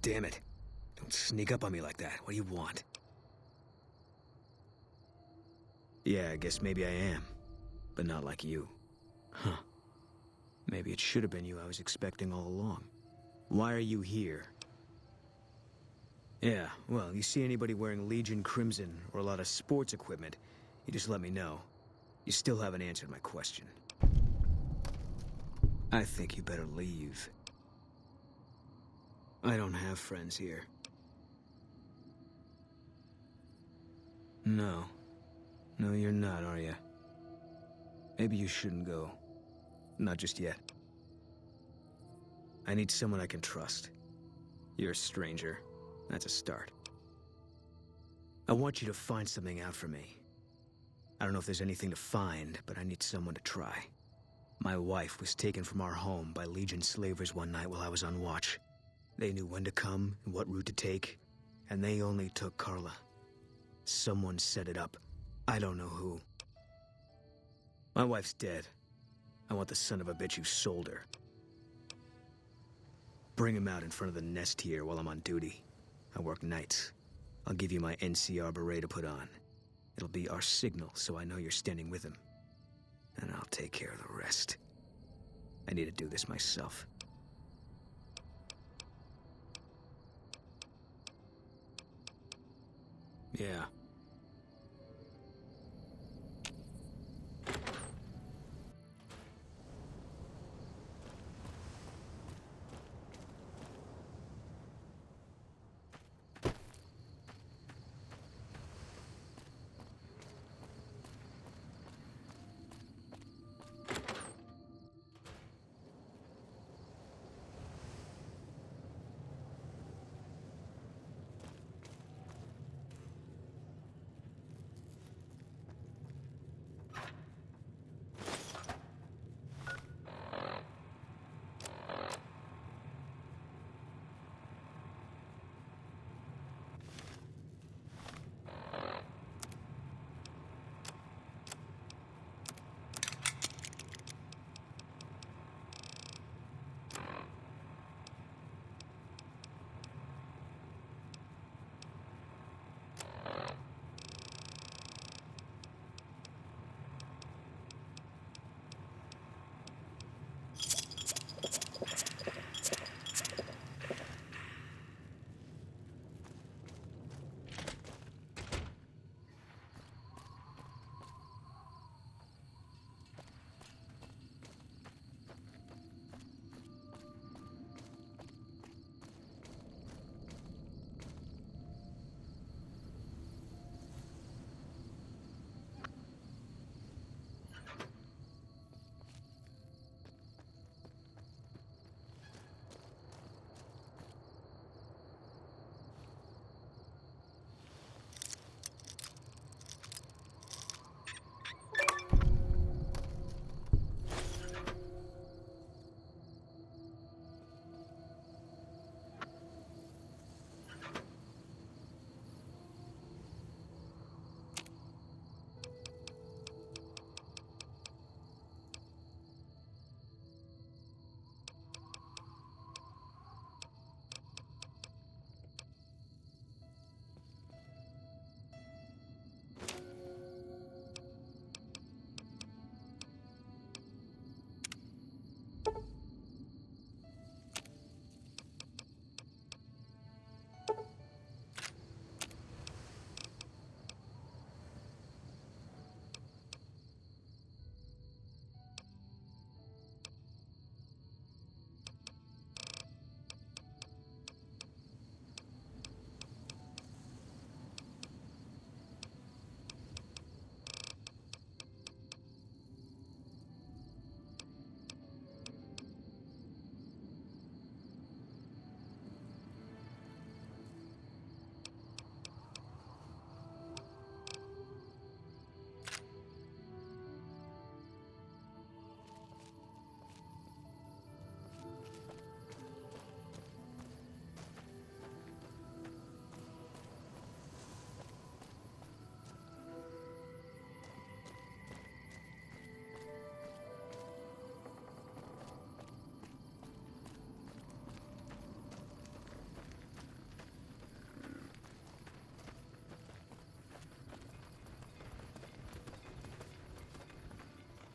damn it. Don't sneak up on me like that. What do you want? Yeah, I guess maybe I am. But not like you. Huh. Maybe it should have been you I was expecting all along. Why are you here? Yeah, well, you see anybody wearing Legion Crimson or a lot of sports equipment, you just let me know. You still haven't answered my question. I think you better leave. I don't have friends here. No. No, you're not, are you? Maybe you shouldn't go. Not just yet. I need someone I can trust. You're a stranger. That's a start. I want you to find something out for me. I don't know if there's anything to find, but I need someone to try. My wife was taken from our home by Legion slavers one night while I was on watch. They knew when to come and what route to take, and they only took Carla. Someone set it up. I don't know who. My wife's dead. I want the son of a bitch who sold her. Bring him out in front of the nest here while I'm on duty. I work nights. I'll give you my NCR beret to put on. It'll be our signal so I know you're standing with him. And I'll take care of the rest. I need to do this myself. Yeah.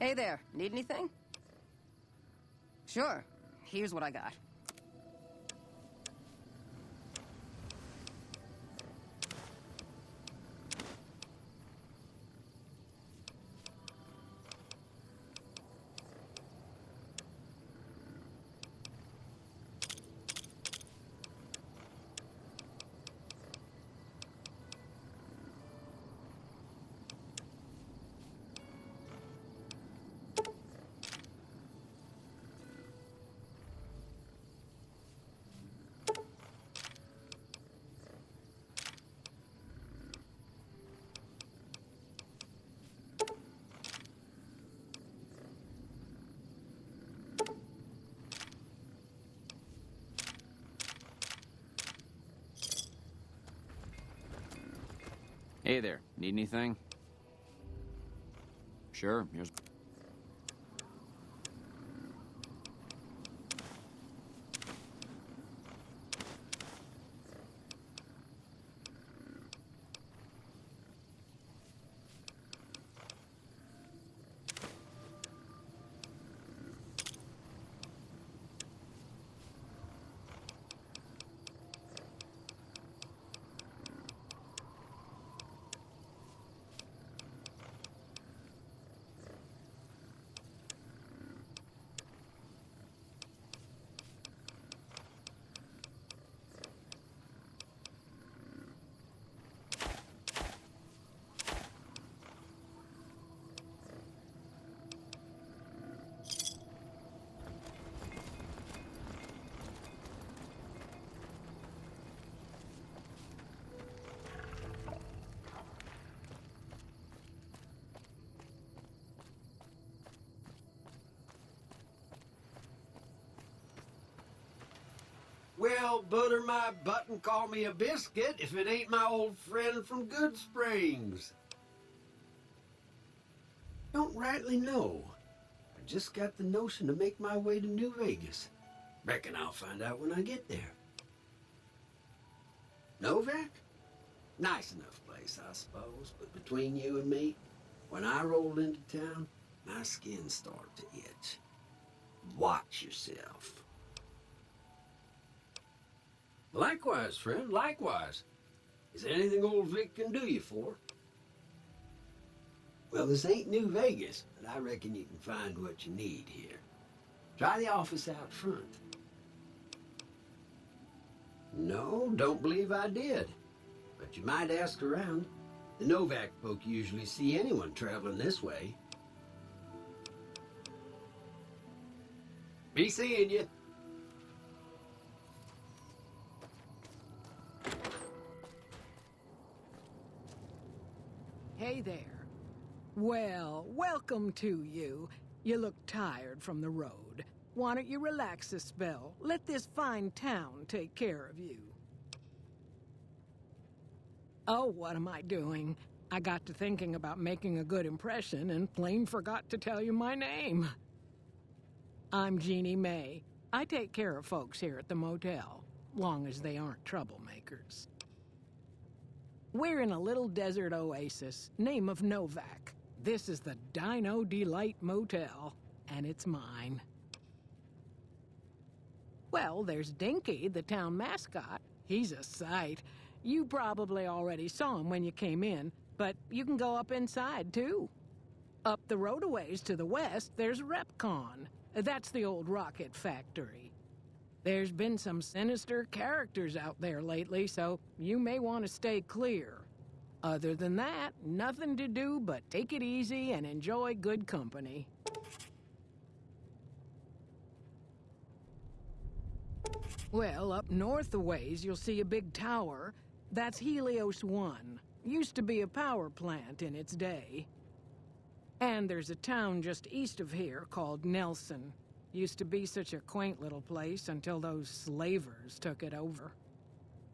Hey there, need anything? Sure, here's what I got. Hey there, need anything? Sure, here's... Well, butter my butt and call me a biscuit if it ain't my old friend from Good Springs. Don't rightly know. I just got the notion to make my way to New Vegas. Reckon I'll find out when I get there. Novak? Nice enough place, I suppose, but between you and me, when I rolled into town, my skin started to itch. Watch yourself. Likewise, friend, likewise. Is there anything old Vic can do you for? Well, this ain't New Vegas, but I reckon you can find what you need here. Try the office out front. No, don't believe I did. But you might ask around. The Novak folk usually see anyone traveling this way. Be seeing you. Hey there. Well, welcome to you. You look tired from the road. Why don't you relax a spell? Let this fine town take care of you. Oh, what am I doing? I got to thinking about making a good impression and plain forgot to tell you my name. I'm Jeannie May. I take care of folks here at the motel, long as they aren't troublemakers. We're in a little desert oasis, name of Novak. This is the Dino Delight Motel, and it's mine. Well, there's Dinky, the town mascot. He's a sight. You probably already saw him when you came in, but you can go up inside, too. Up the road a ways to the west, there's Repcon. That's the old rocket factory. There's been some sinister characters out there lately, so you may want to stay clear. Other than that, nothing to do but take it easy and enjoy good company. Well, up north a ways, you'll see a big tower. That's Helios 1. Used to be a power plant in its day. And there's a town just east of here called Nelson. Used to be such a quaint little place until those slavers took it over.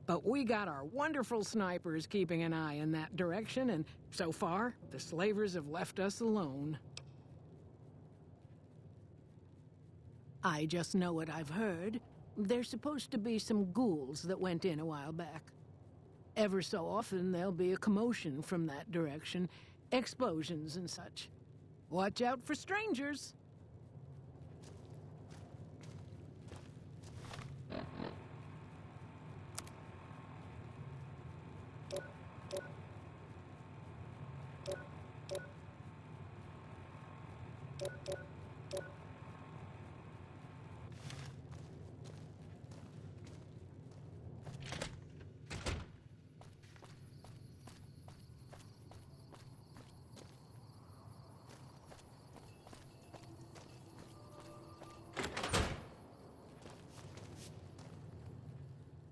But we got our wonderful snipers keeping an eye in that direction, and so far, the slavers have left us alone. I just know what I've heard. There's supposed to be some ghouls that went in a while back. Ever so often, there'll be a commotion from that direction, explosions and such. Watch out for strangers.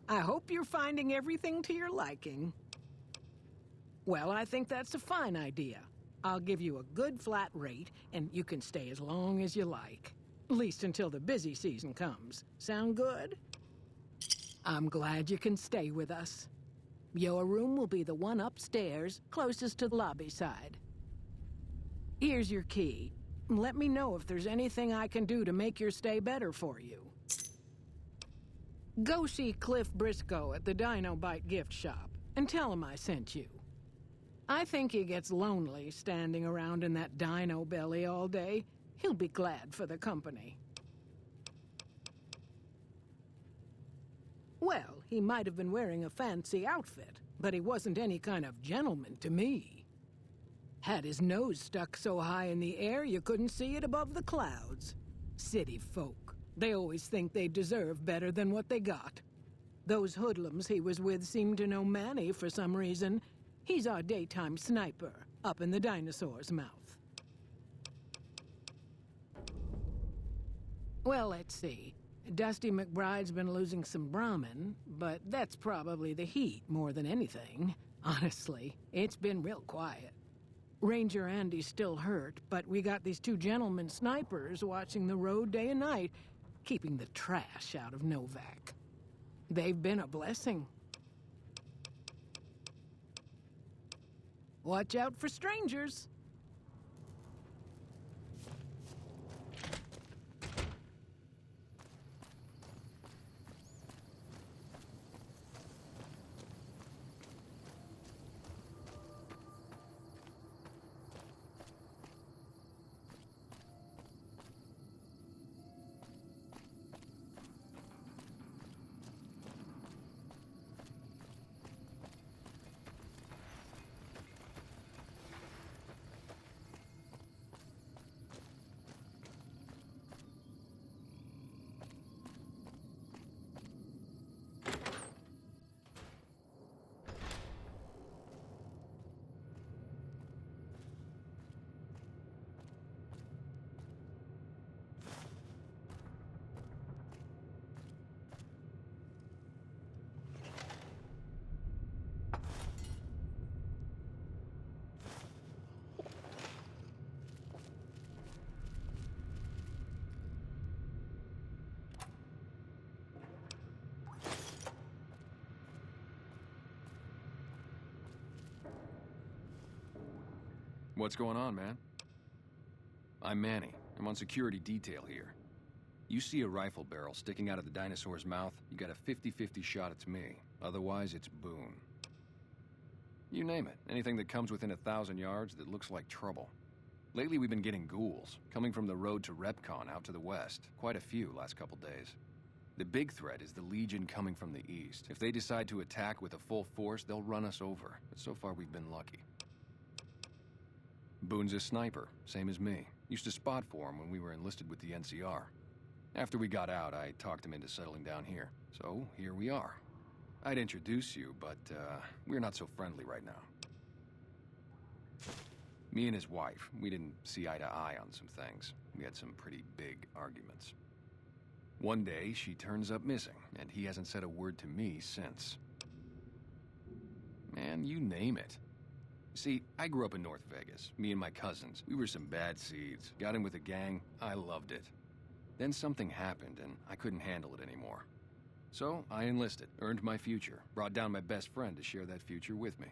I hope you're finding everything to your liking. Well, I think that's a fine idea. I'll give you a good flat rate, and you can stay as long as you like. At least until the busy season comes. Sound good? I'm glad you can stay with us. Your room will be the one upstairs, closest to the lobby side. Here's your key. Let me know if there's anything I can do to make your stay better for you. Go see Cliff Briscoe at the Dino Bite gift shop and tell him I sent you. I think he gets lonely standing around in that dino belly all day. He'll be glad for the company. Well, he might have been wearing a fancy outfit, but he wasn't any kind of gentleman to me. Had his nose stuck so high in the air you couldn't see it above the clouds. City folk. They always think they deserve better than what they got. Those hoodlums he was with seem to know Manny for some reason. He's our daytime sniper, up in the dinosaur's mouth. Well, let's see. Dusty McBride's been losing some Brahmin, but that's probably the heat more than anything. Honestly, it's been real quiet. Ranger Andy's still hurt, but we got these two gentlemen snipers watching the road day and night, keeping the trash out of Novak. They've been a blessing. Watch out for strangers. What's going on, man? I'm Manny. I'm on security detail here. You see a rifle barrel sticking out of the dinosaur's mouth, you got a 50-50 shot it's me. Otherwise, it's Boone. You name it. Anything that comes within 1,000 yards that looks like trouble. Lately, we've been getting ghouls, coming from the road to Repcon out to the west. Quite a few last couple days. The big threat is the Legion coming from the east. If they decide to attack with a full force, they'll run us over. But so far, we've been lucky. Boone's a sniper, same as me. Used to spot for him when we were enlisted with the NCR. After we got out, I talked him into settling down here. So, here we are. I'd introduce you, but, we're not so friendly right now. Me and his wife, we didn't see eye to eye on some things. We had some pretty big arguments. One day, she turns up missing, and he hasn't said a word to me since. Man, you name it. See, I grew up in North Vegas, me and my cousins. We were some bad seeds. Got in with a gang, I loved it. Then something happened, and I couldn't handle it anymore. So, I enlisted, earned my future, brought down my best friend to share that future with me.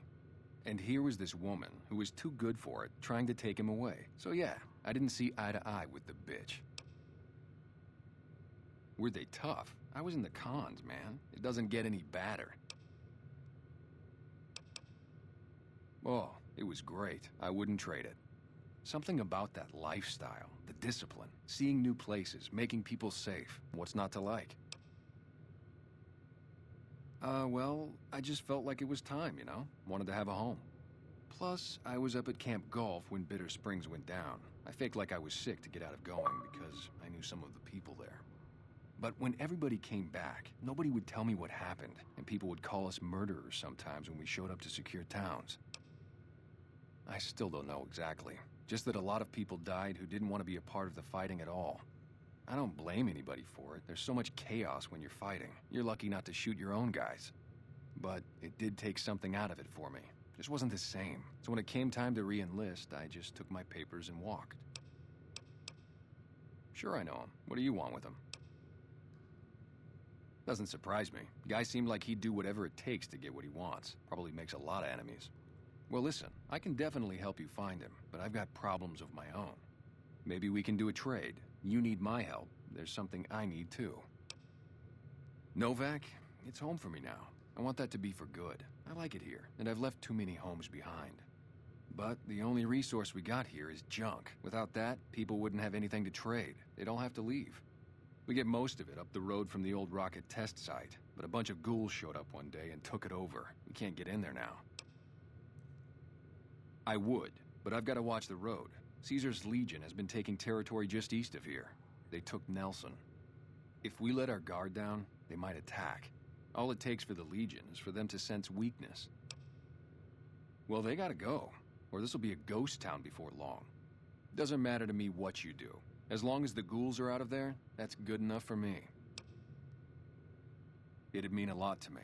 And here was this woman, who was too good for it, trying to take him away. So yeah, I didn't see eye to eye with the bitch. Were they tough? I was in the cons, man. It doesn't get any badder. Oh, it was great. I wouldn't trade it. Something about that lifestyle, the discipline, seeing new places, making people safe. What's not to like? Well, I just felt like it was time, you know? Wanted to have a home. Plus, I was up at Camp Golf when Bitter Springs went down. I faked like I was sick to get out of going because I knew some of the people there. But when everybody came back, nobody would tell me what happened, and people would call us murderers sometimes when we showed up to secure towns. I still don't know exactly. Just that a lot of people died who didn't want to be a part of the fighting at all. I don't blame anybody for it. There's so much chaos when you're fighting. You're lucky not to shoot your own guys. But it did take something out of it for me. Just wasn't the same. So when it came time to re-enlist, I just took my papers and walked. Sure, I know him. What do you want with him? Doesn't surprise me. The guy seemed like he'd do whatever it takes to get what he wants. Probably makes a lot of enemies. Well, listen, I can definitely help you find him, but I've got problems of my own. Maybe we can do a trade. You need my help. There's something I need too. Novak, it's home for me now. I want that to be for good. I like it here, and I've left too many homes behind. But the only resource we got here is junk. Without that, people wouldn't have anything to trade. They'd all have to leave. We get most of it up the road from the old rocket test site, but a bunch of ghouls showed up one day and took it over. We can't get in there now. I would, but I've got to watch the road. Caesar's Legion has been taking territory just east of here. They took Nelson. If we let our guard down, they might attack. All it takes for the Legion is for them to sense weakness. Well, they gotta go, or this will be a ghost town before long. Doesn't matter to me what you do. As long as the ghouls are out of there, that's good enough for me. It'd mean a lot to me.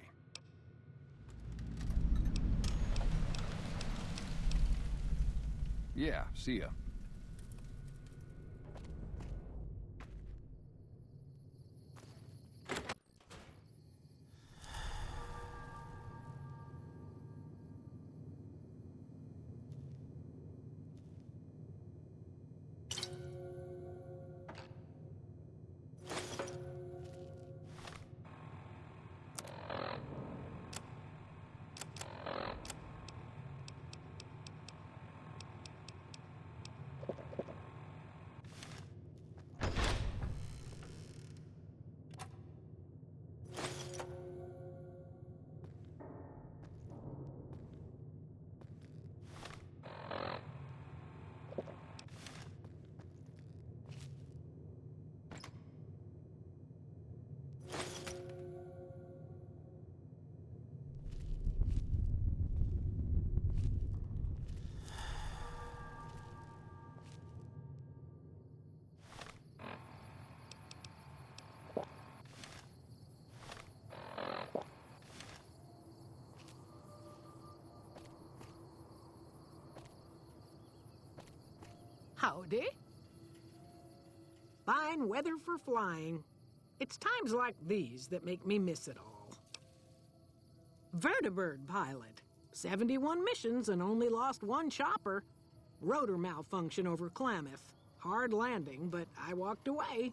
Yeah, see ya. Howdy. Fine weather for flying. It's times like these that make me miss it all. Vertibird pilot. 71 missions and only lost one chopper. Rotor malfunction over Klamath. Hard landing, but I walked away.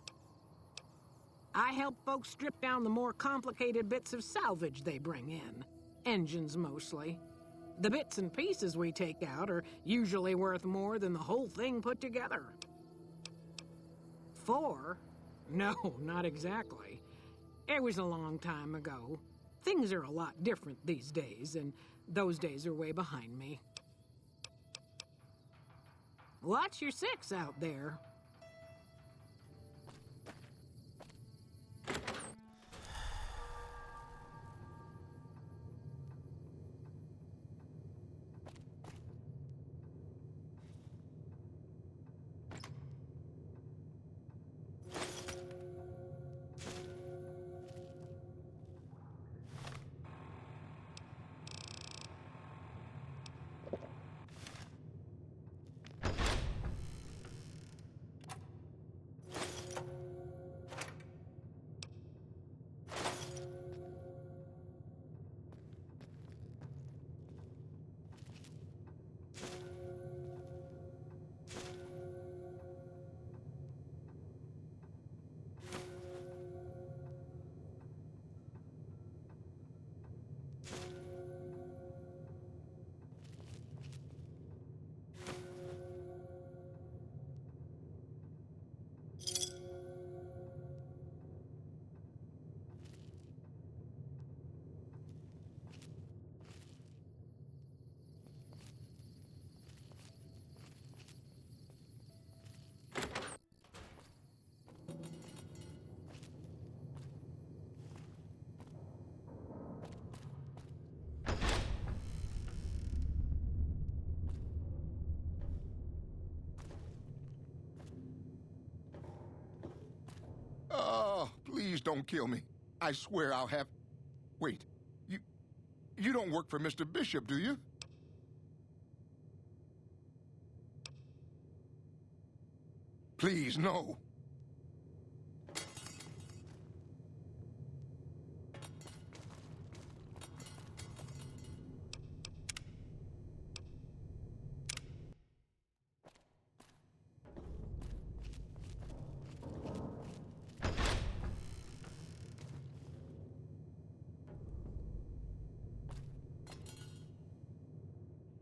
I help folks strip down the more complicated bits of salvage they bring in. Engines mostly. The bits and pieces we take out are usually worth more than the whole thing put together. 4? No, not exactly. It was a long time ago. Things are a lot different these days, and those days are way behind me. Watch your 6 out there. don't kill me. I swear I'll have... Wait, you don't work for Mr. Bishop, do you? Please, no.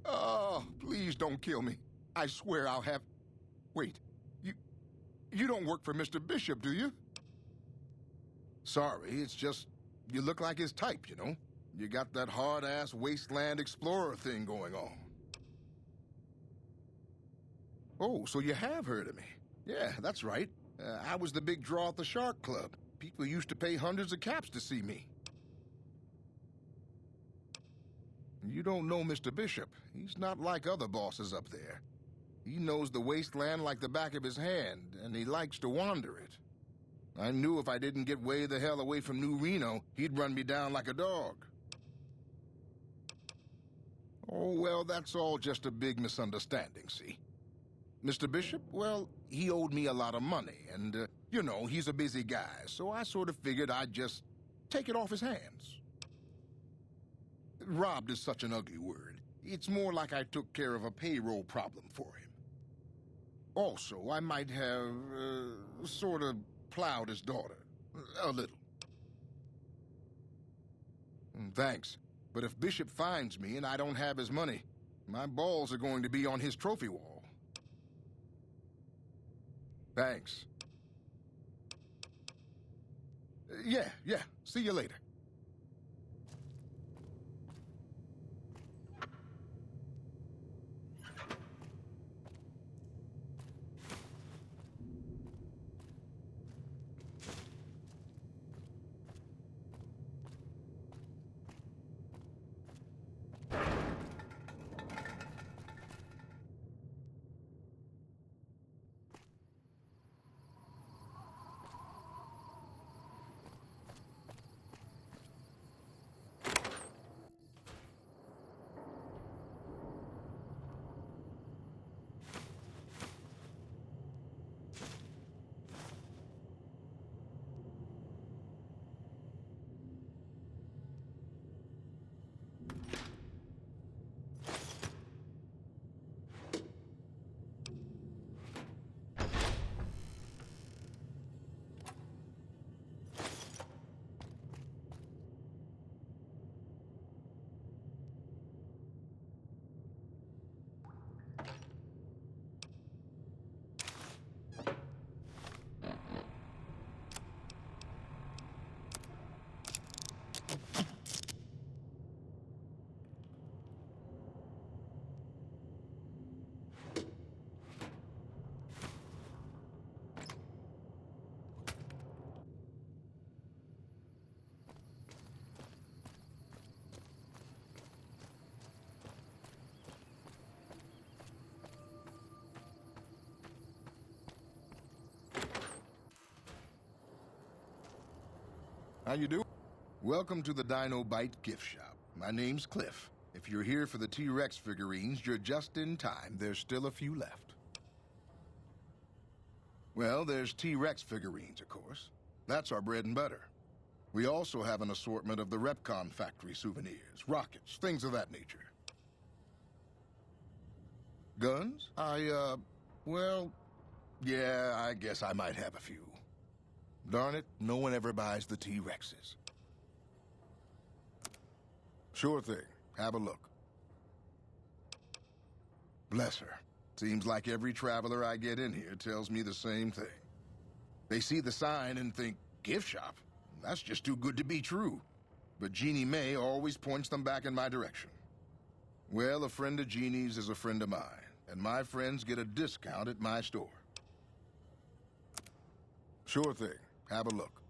Oh, please don't kill me. I swear I'll have... Wait, you don't work for Mr. Bishop, do you? Sorry, it's just you look like his type, you know? You got that hard-ass wasteland explorer thing going on. Oh, so you have heard of me. Yeah, that's right. I was the big draw at the Shark Club. People used to pay hundreds of caps to see me. You don't know Mr. Bishop. He's not like other bosses up there. He knows the wasteland like the back of his hand, and he likes to wander it. I knew if I didn't get way the hell away from New Reno, he'd run me down like a dog. Oh, well, that's all just a big misunderstanding, see? Mr. Bishop, well, he owed me a lot of money, and, you know, he's a busy guy, so I sort of figured I'd just take it off his hands. Robbed is such an ugly word. It's more like I took care of a payroll problem for him. Also, I might have, sort of plowed his daughter. A little. Thanks. But if Bishop finds me and I don't have his money, my balls are going to be on his trophy wall. Thanks. Yeah. See you later. How you doing? Welcome to the Dino Bite gift shop. My name's Cliff. If you're here for the T-Rex figurines, you're just in time. There's still a few left. Well, there's T-Rex figurines, of course. That's our bread and butter. We also have an assortment of the Repcon factory souvenirs, rockets, things of that nature. Guns? Well, yeah, I guess I might have a few. Darn it, no one ever buys the T-Rexes. Sure thing. Have a look. Bless her. Seems like every traveler I get in here tells me the same thing. They see the sign and think, gift shop? That's just too good to be true. But Jeannie May always points them back in my direction. Well, a friend of Jeannie's is a friend of mine, and my friends get a discount at my store. Sure thing. Have a look.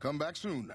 Come back soon now.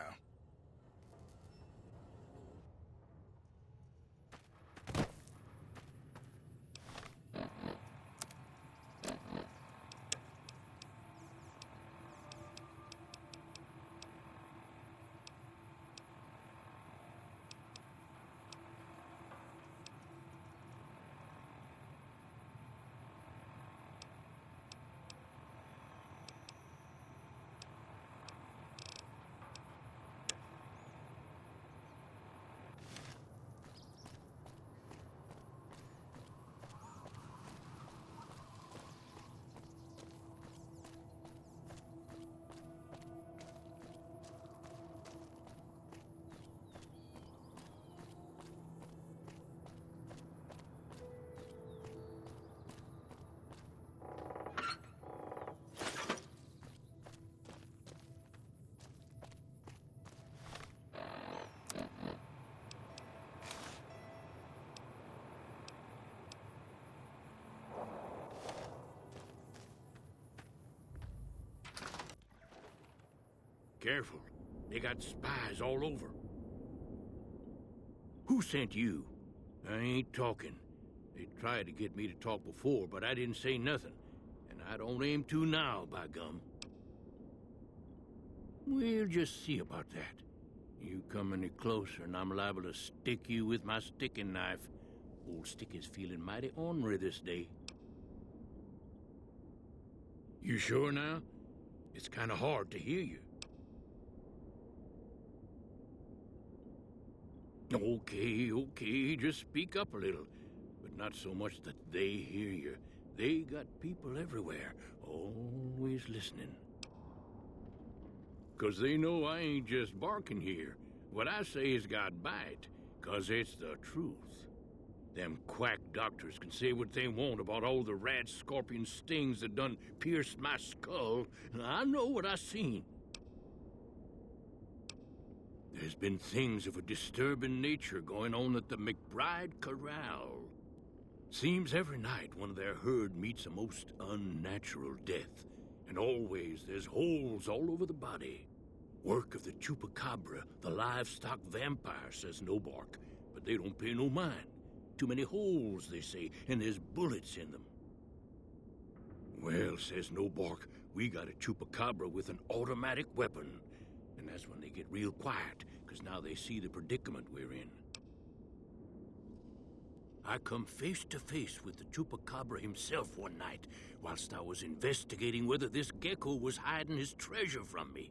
Careful. They got spies all over. Who sent you? I ain't talking. They tried to get me to talk before, but I didn't say nothing. And I don't aim to now, by gum. We'll just see about that. You come any closer and I'm liable to stick you with my sticking knife. Old Sticky's feeling mighty ornery this day. You sure now? It's kind of hard to hear you. Okay, just speak up a little. But not so much that they hear you. They got people everywhere, always listening. 'Cause they know I ain't just barking here. What I say has got bite, 'cause it's the truth. Them quack doctors can say what they want about all the rat scorpion stings that done pierced my skull. I know what I seen. There's been things of a disturbing nature going on at the McBride Corral. Seems every night one of their herd meets a most unnatural death, and always there's holes all over the body. Work of the chupacabra, the livestock vampire, says Nobark, but they don't pay no mind. Too many holes, they say, and there's bullets in them. Well, says Nobark, we got a chupacabra with an automatic weapon. And that's when they get real quiet, 'cause now they see the predicament we're in. I come face to face with the chupacabra himself one night, whilst I was investigating whether this gecko was hiding his treasure from me.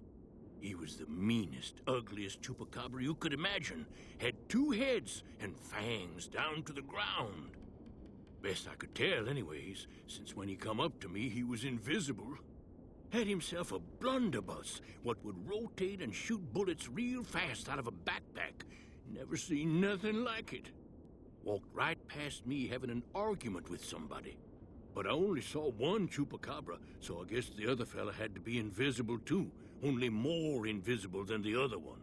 He was the meanest, ugliest chupacabra you could imagine. Had 2 heads and fangs down to the ground. Best I could tell anyways, since when he come up to me he was invisible. Had himself a blunderbuss, what would rotate and shoot bullets real fast out of a backpack. Never seen nothing like it. Walked right past me having an argument with somebody. But I only saw one chupacabra, so I guess the other fella had to be invisible too, only more invisible than the other one.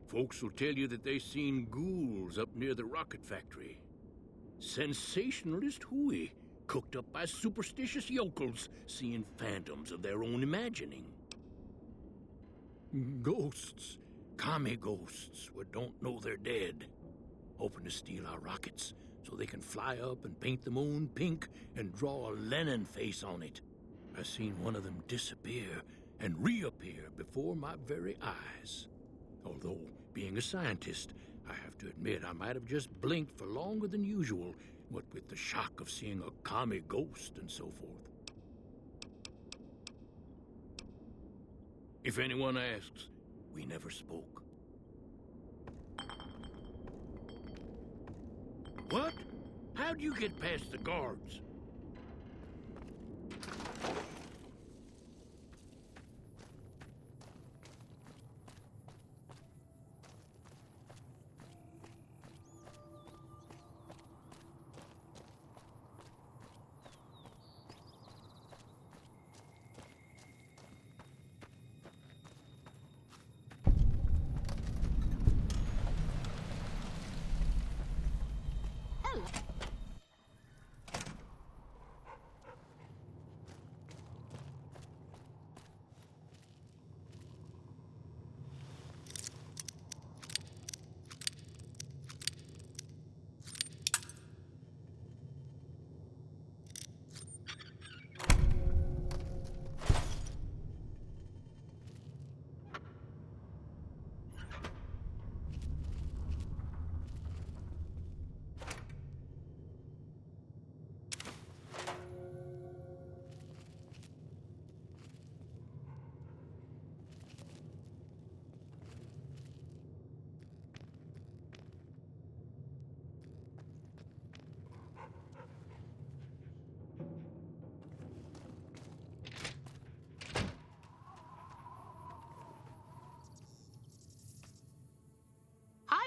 Folks will tell you that they seen ghouls up near the rocket factory. Sensationalist hooey. Cooked up by superstitious yokels, seeing phantoms of their own imagining. Ghosts, commie ghosts, what don't know they're dead. Hoping to steal our rockets, so they can fly up and paint the moon pink and draw a Lenin face on it. I seen one of them disappear and reappear before my very eyes. Although, being a scientist, I have to admit I might have just blinked for longer than usual, what with the shock of seeing a commie ghost and so forth. If anyone asks, we never spoke. What? How'd you get past the guards?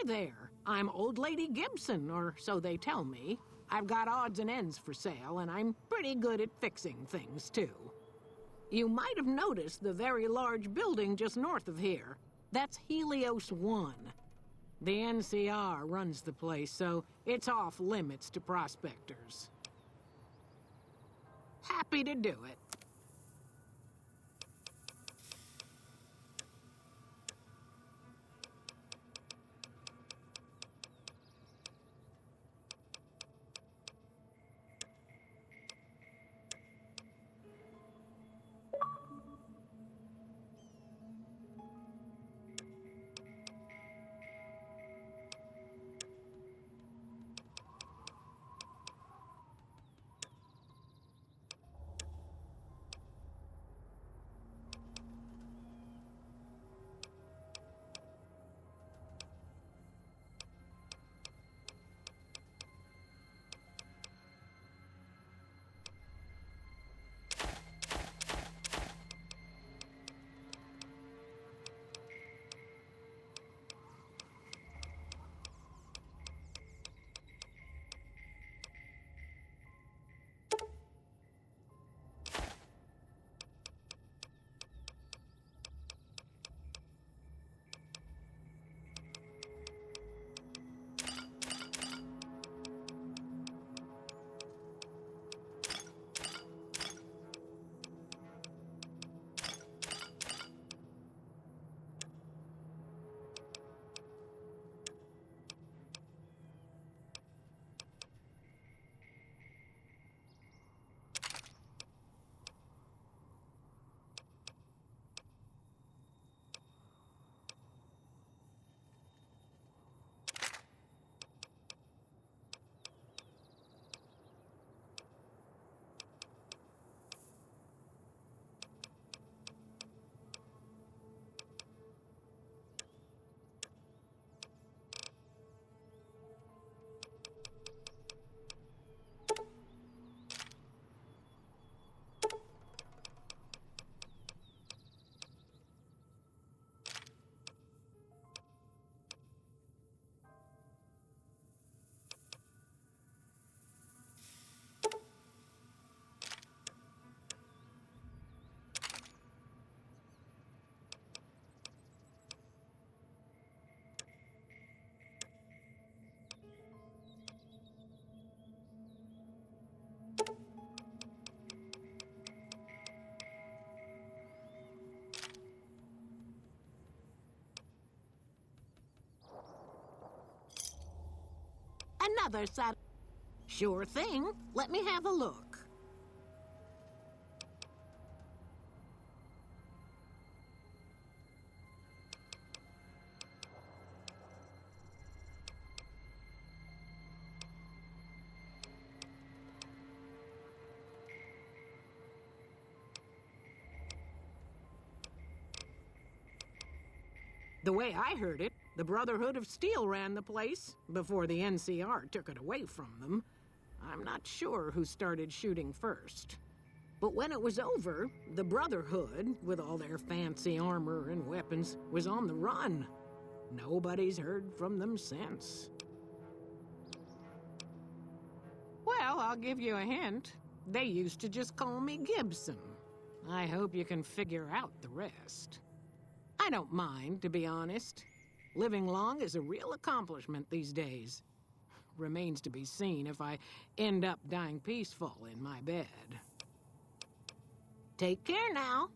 there. I'm Old Lady Gibson, or so they tell me. I've got odds and ends for sale, and I'm pretty good at fixing things, too. You might have noticed the very large building just north of here. That's Helios 1. The NCR runs the place, so it's off limits to prospectors. Happy to do it. Another sat. Sure thing. Let me have a look. The way I heard it, the Brotherhood of Steel ran the place before the NCR took it away from them. I'm not sure who started shooting first. But when it was over, the Brotherhood, with all their fancy armor and weapons, was on the run. Nobody's heard from them since. Well, I'll give you a hint. They used to just call me Gibson. I hope you can figure out the rest. I don't mind, to be honest. Living long is a real accomplishment these days. Remains to be seen if I end up dying peaceful in my bed. Take care now.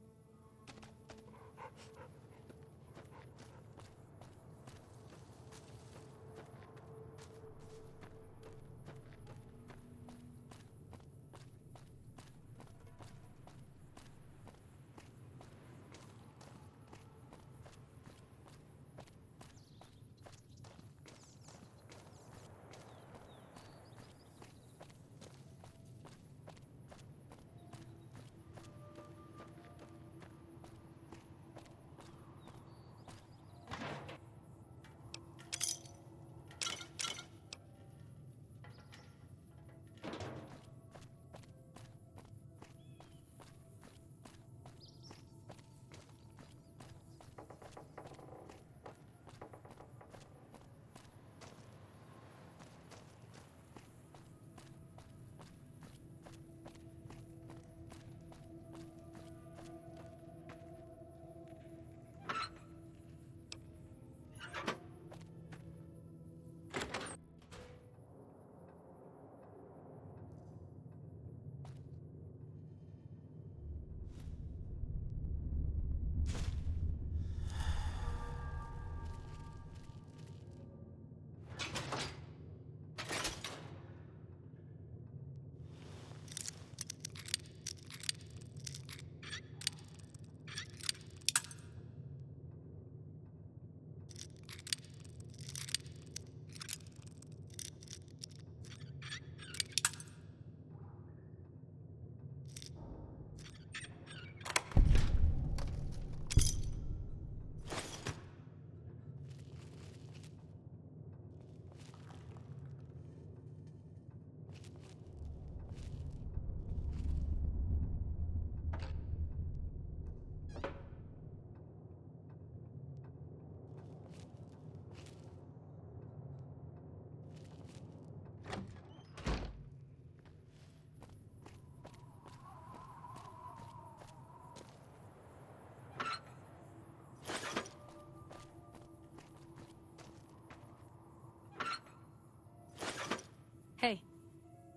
Hey,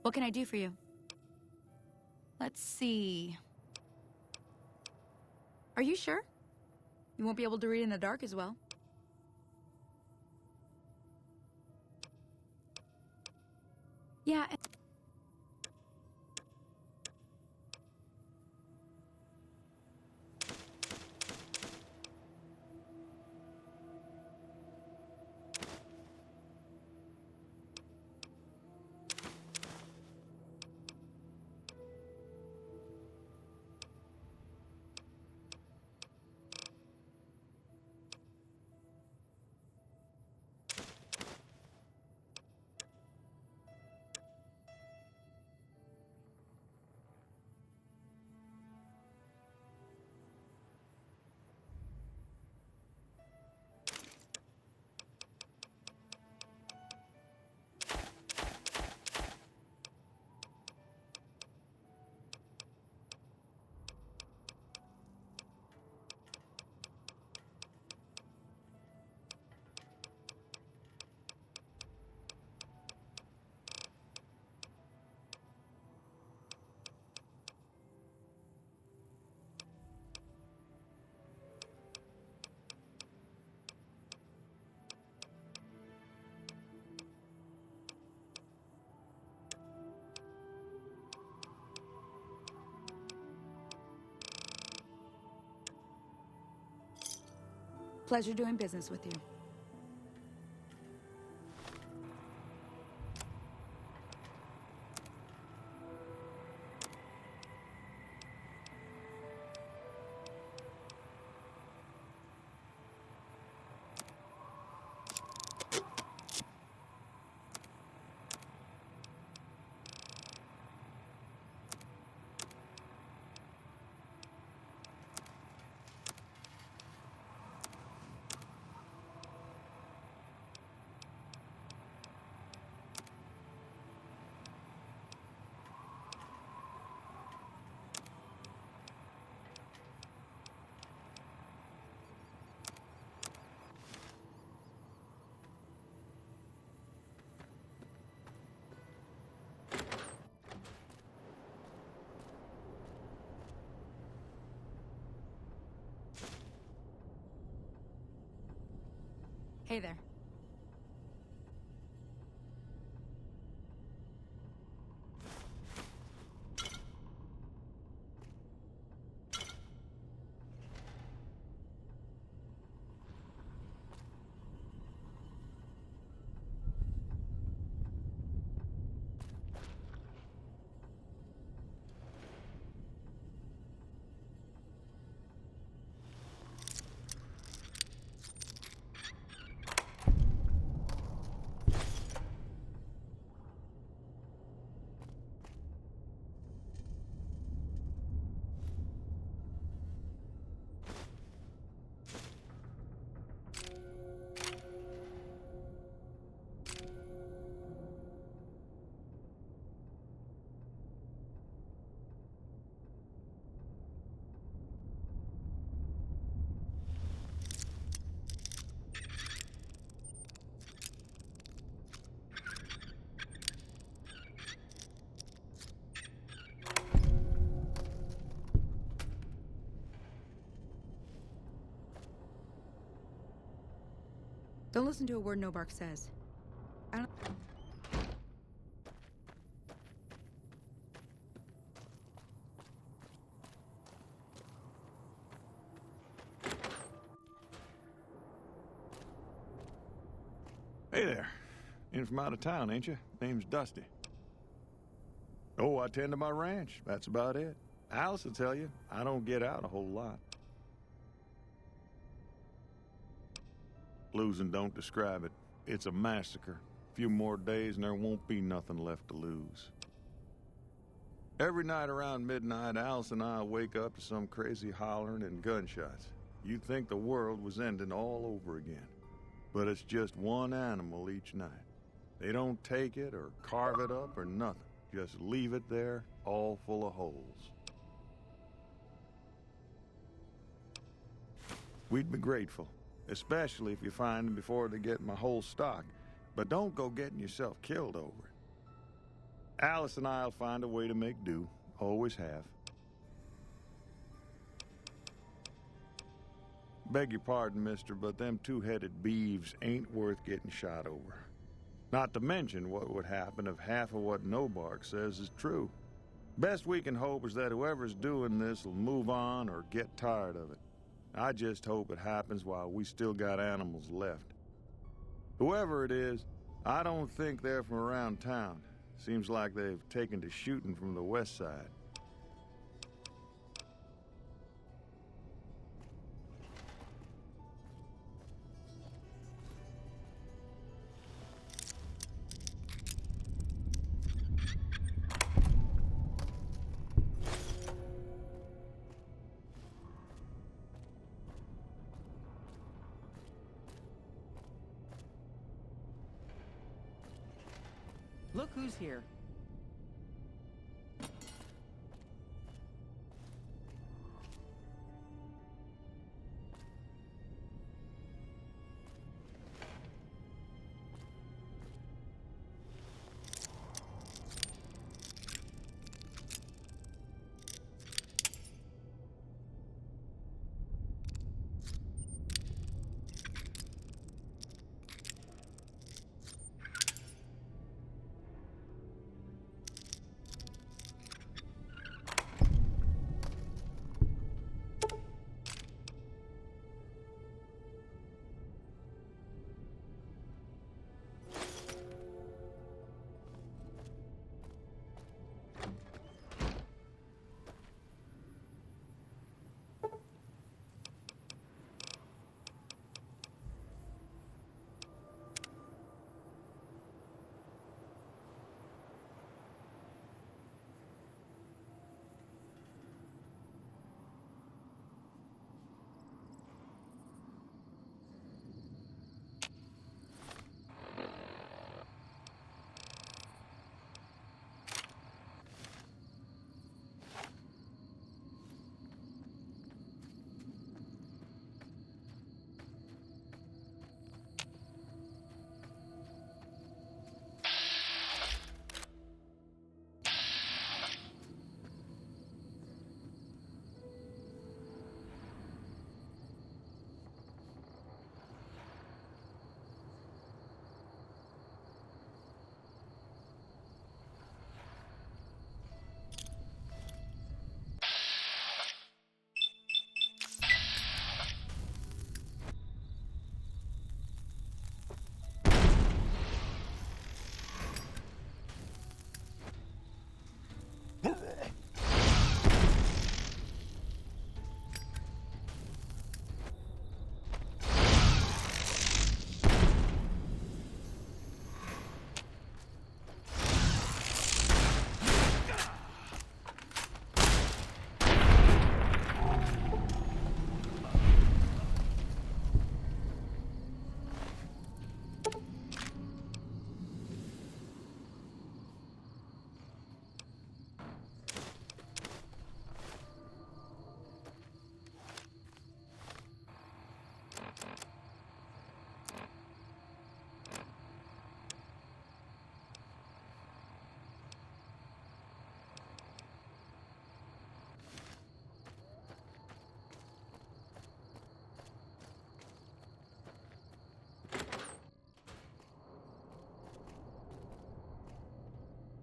what can I do for you? Let's see. Are you sure? You won't be able to read in the dark as well. Yeah. Pleasure doing business with you. Hey there. Don't listen to a word Nobark says. I don't... Hey there. In from out of town, ain't you? Name's Dusty. Oh, I tend to my ranch. That's about it. Alice will tell you, I don't get out a whole lot. Losing don't describe it. It's a massacre. A few more days and there won't be nothing left to lose. Every night around midnight, Alice and I wake up to some crazy hollering and gunshots. You'd think the world was ending all over again. But it's just one animal each night. They don't take it or carve it up or nothing. Just leave it there, all full of holes. We'd be grateful, especially if you find them before they get my whole stock. But don't go getting yourself killed over it. Alice and I'll find a way to make do. Always have. Beg your pardon, mister, but them two-headed beeves ain't worth getting shot over. Not to mention what would happen if half of what Nobark says is true. Best we can hope is that whoever's doing this will move on or get tired of it. I just hope it happens while we still got animals left. Whoever it is, I don't think they're from around town. Seems like they've taken to shooting from the west side. Look who's here.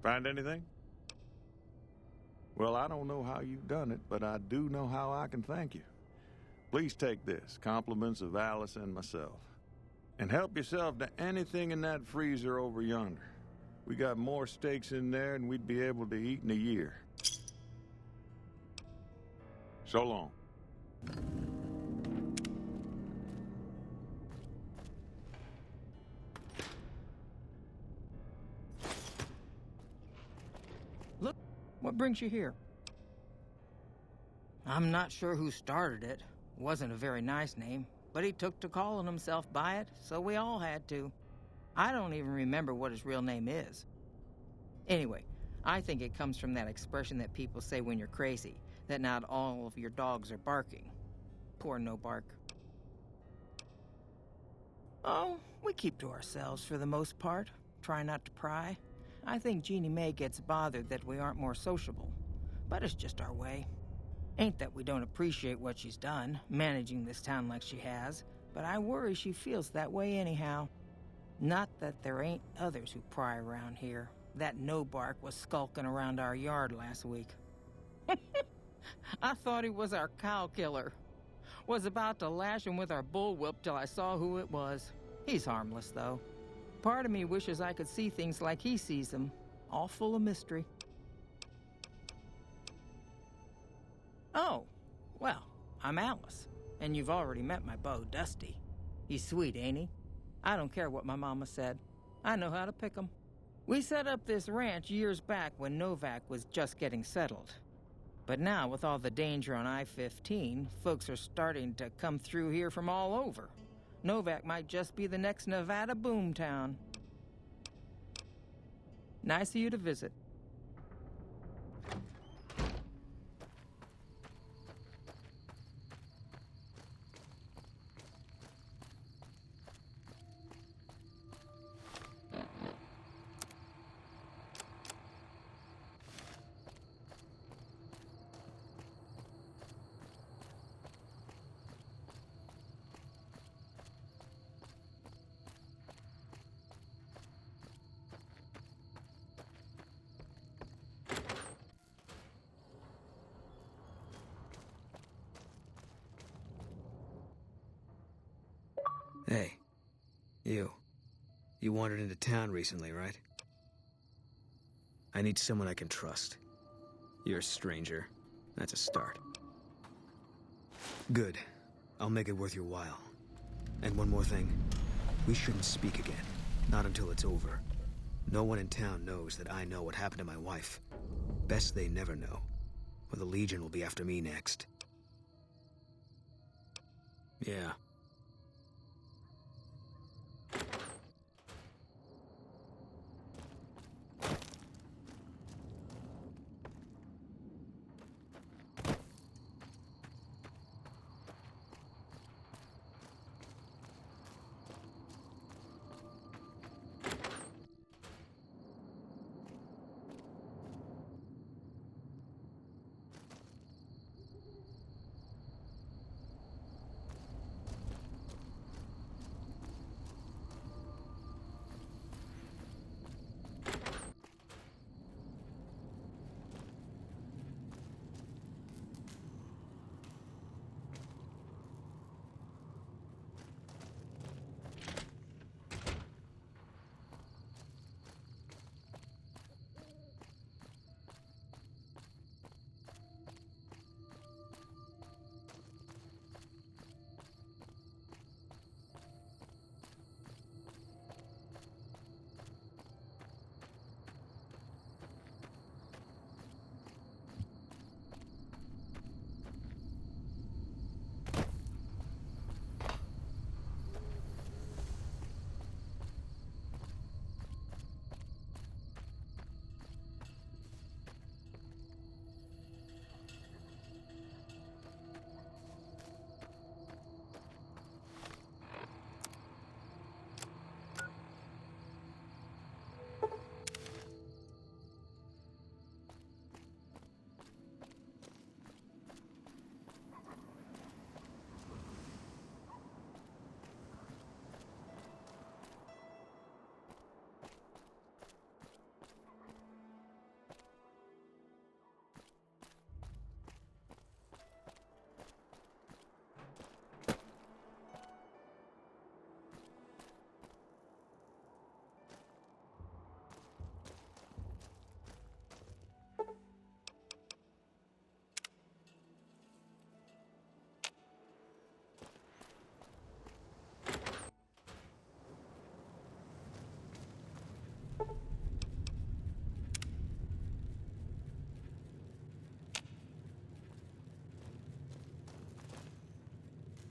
Find anything? Well, I don't know how you've done it, but I do know how I can thank you. Please take this, compliments of Alice and myself. And help yourself to anything in that freezer over yonder. We got more steaks in there than we'd be able to eat in a year. So long. Look, what brings you here? I'm not sure who started it. Wasn't a very nice name, but he took to calling himself by it, so we all had to. I don't even remember what his real name is. Anyway, I think it comes from that expression that people say when you're crazy, that not all of your dogs are barking. Poor Nobark. Oh, we keep to ourselves for the most part. Try not to pry. I think Jeannie Mae gets bothered that we aren't more sociable. But it's just our way. Ain't that we don't appreciate what she's done, managing this town like she has, but I worry she feels that way anyhow. Not that there ain't others who pry around here. That no-bark was skulking around our yard last week. I thought he was our cow killer. Was about to lash him with our bullwhip till I saw who it was. He's harmless, though. Part of me wishes I could see things like he sees them, all full of mystery. Oh, well, I'm Alice, and you've already met my beau, Dusty. He's sweet, ain't he? I don't care what my mama said. I know how to pick 'em. We set up this ranch years back when Novak was just getting settled. But now, with all the danger on I-15, folks are starting to come through here from all over. Novak might just be the next Nevada boomtown. Nice of you to visit. Hey, you. You wandered into town recently, right? I need someone I can trust. You're a stranger. That's a start. Good. I'll make it worth your while. And one more thing. We shouldn't speak again. Not until it's over. No one in town knows that I know what happened to my wife. Best they never know. Or the Legion will be after me next. Yeah.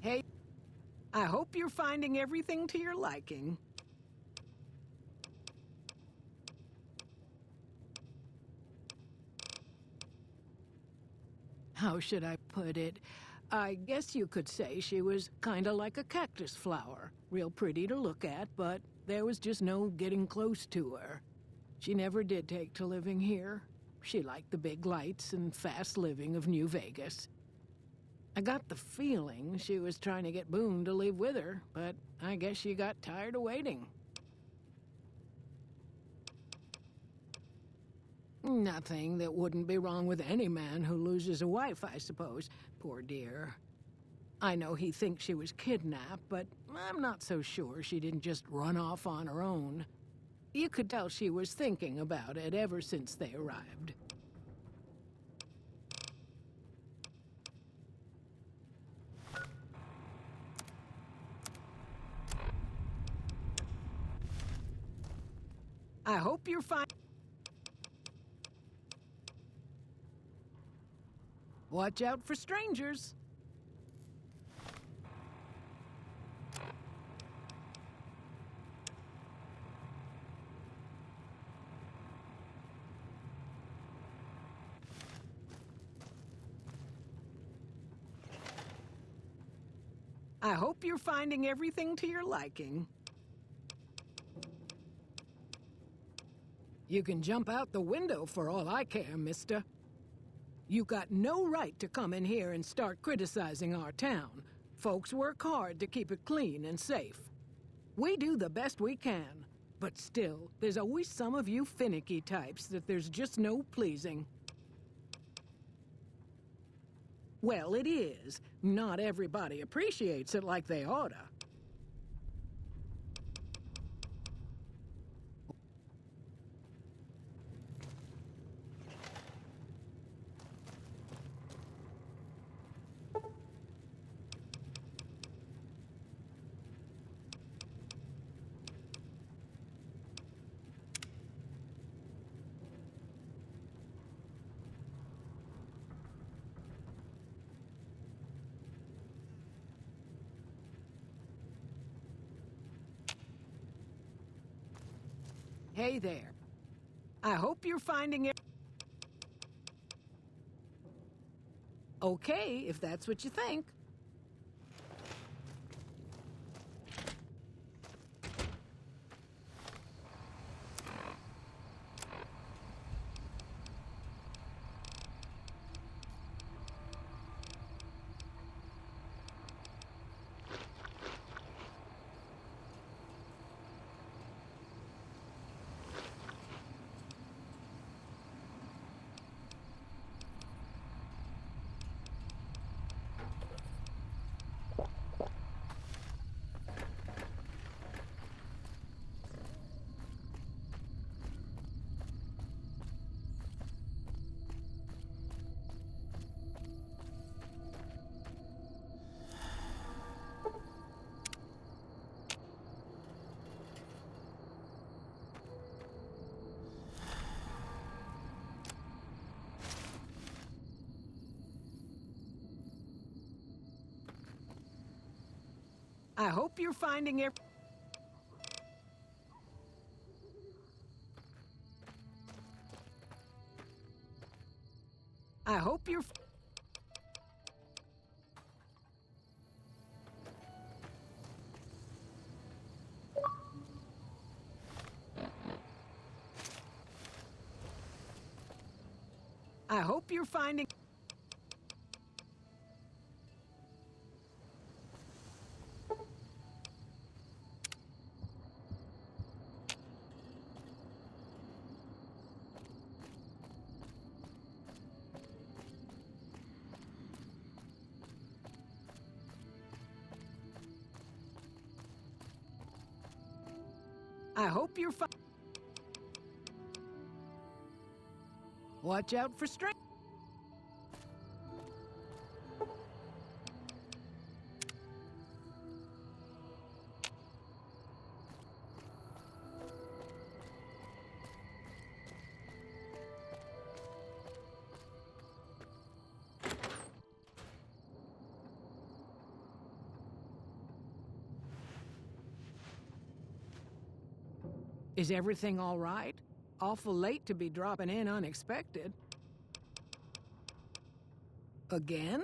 Hey, I hope you're finding everything to your liking. How should I put it? I guess you could say she was kinda like a cactus flower. Real pretty to look at, but there was just no getting close to her. She never did take to living here. She liked the big lights and fast living of New Vegas. I got the feeling she was trying to get Boone to leave with her, but I guess she got tired of waiting. Nothing that wouldn't be wrong with any man who loses a wife, I suppose. Poor dear. I know he thinks she was kidnapped, but I'm not so sure she didn't just run off on her own. You could tell she was thinking about it ever since they arrived. I hope you're fine. Watch out for strangers. I hope you're finding everything to your liking. You can jump out the window for all I care, mister. You got no right to come in here and start criticizing our town. Folks work hard to keep it clean and safe. We do the best we can, but still, there's always some of you finicky types that there's just no pleasing. Well, it is. Not everybody appreciates it like they oughta. Hey there. I hope you're finding it. Okay, if that's what you think. I hope you're finding it. I hope you're. I hope you're finding. I hope you're fine. Watch out for strangers. Is everything all right? Awful late to be dropping in unexpected. Again?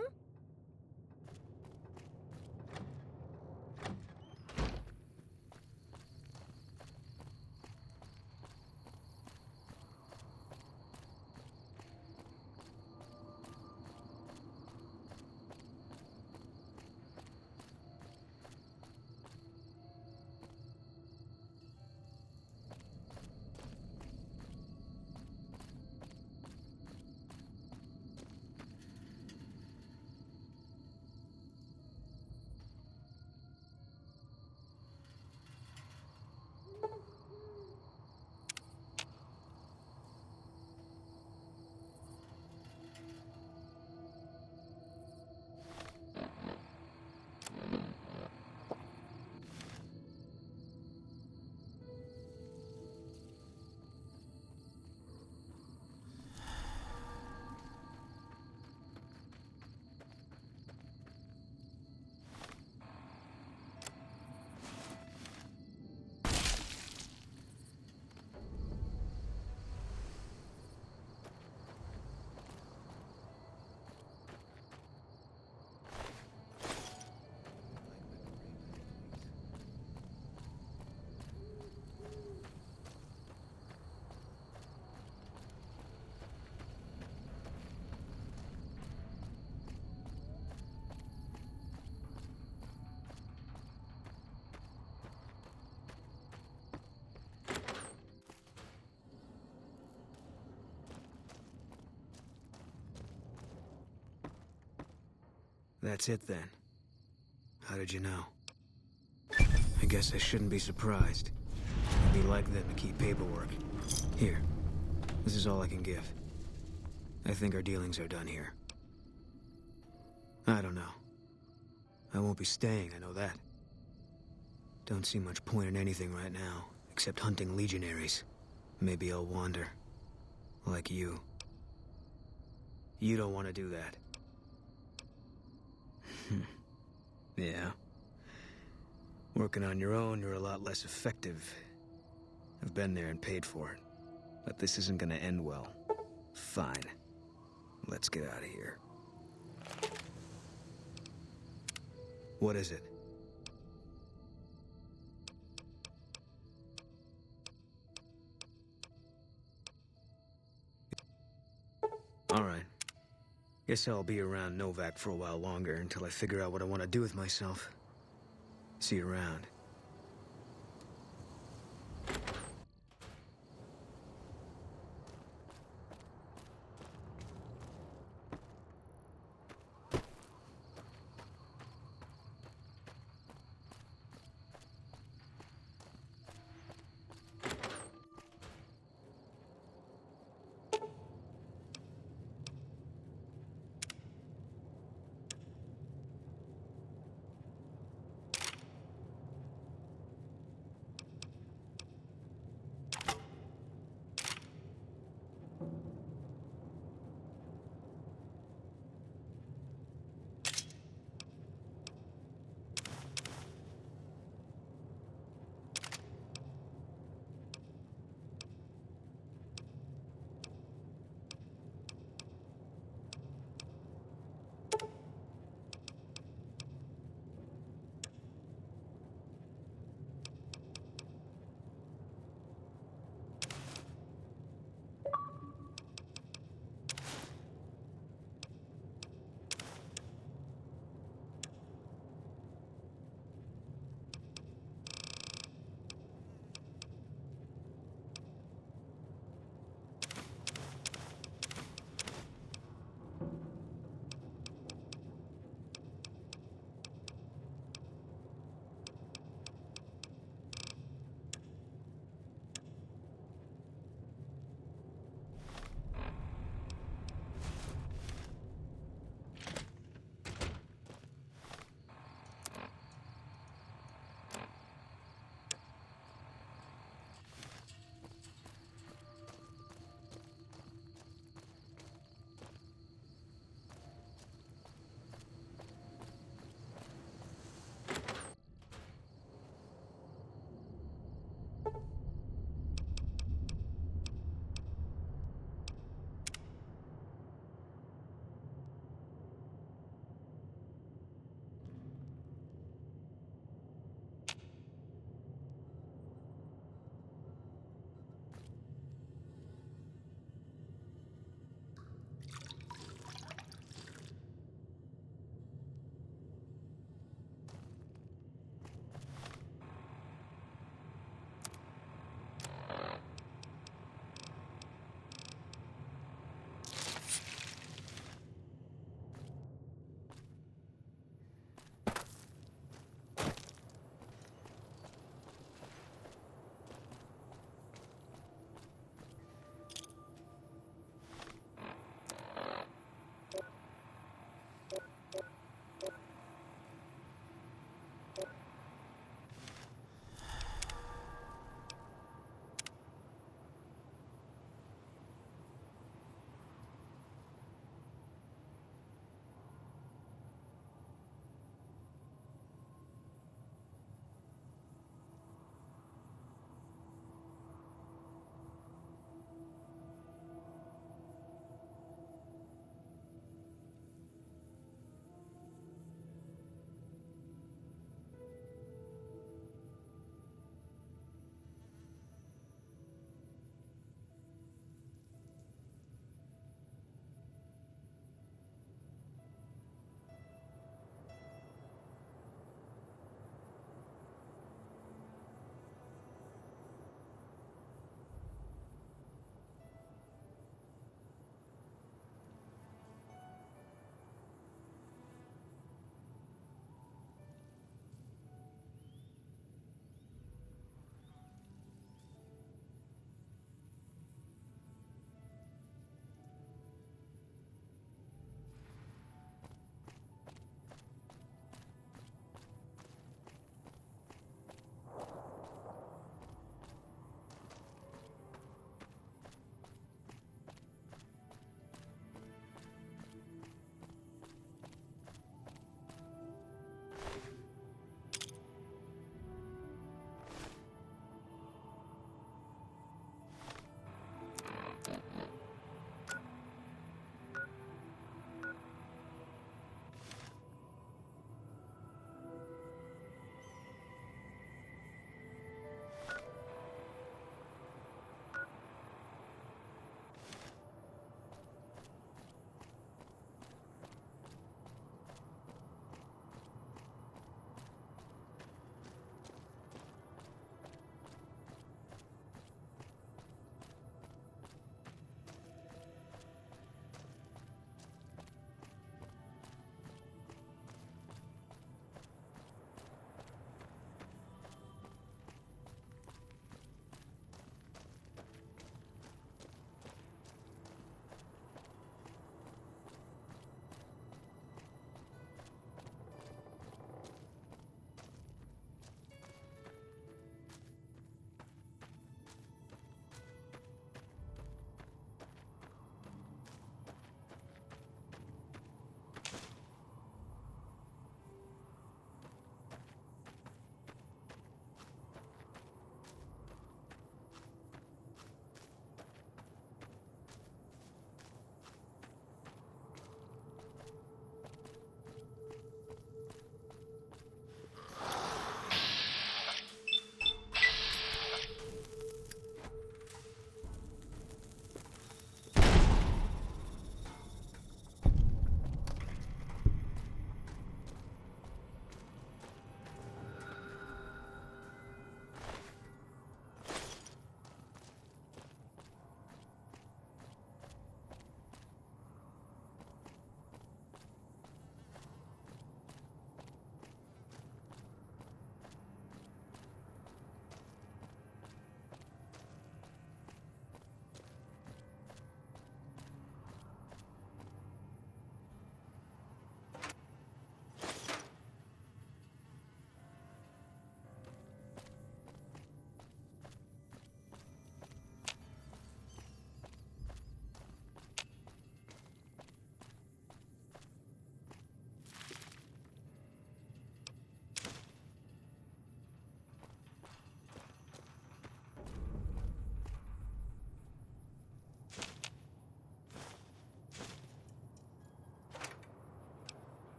That's it then. How did you know? I guess I shouldn't be surprised. It'd be like them to keep paperwork. Here. This is all I can give. I think our dealings are done here. I don't know. I won't be staying, I know that. Don't see much point in anything right now, except hunting legionaries. Maybe I'll wander. Like you. You don't want to do that. Yeah. Working on your own, you're a lot less effective. I've been there and paid for it. But this isn't gonna end well. Fine. Let's get out of here. What is it? All right. Guess I'll be around Novak for a while longer until I figure out what I want to do with myself. See you around.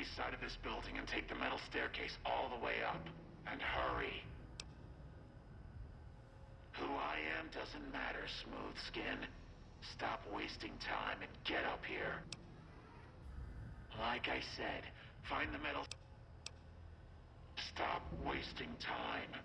east side of this building and take the metal staircase all the way up. And hurry. Who I am doesn't matter, Smooth Skin. Stop wasting time and get up here. Like I said, find the metal... Stop wasting time.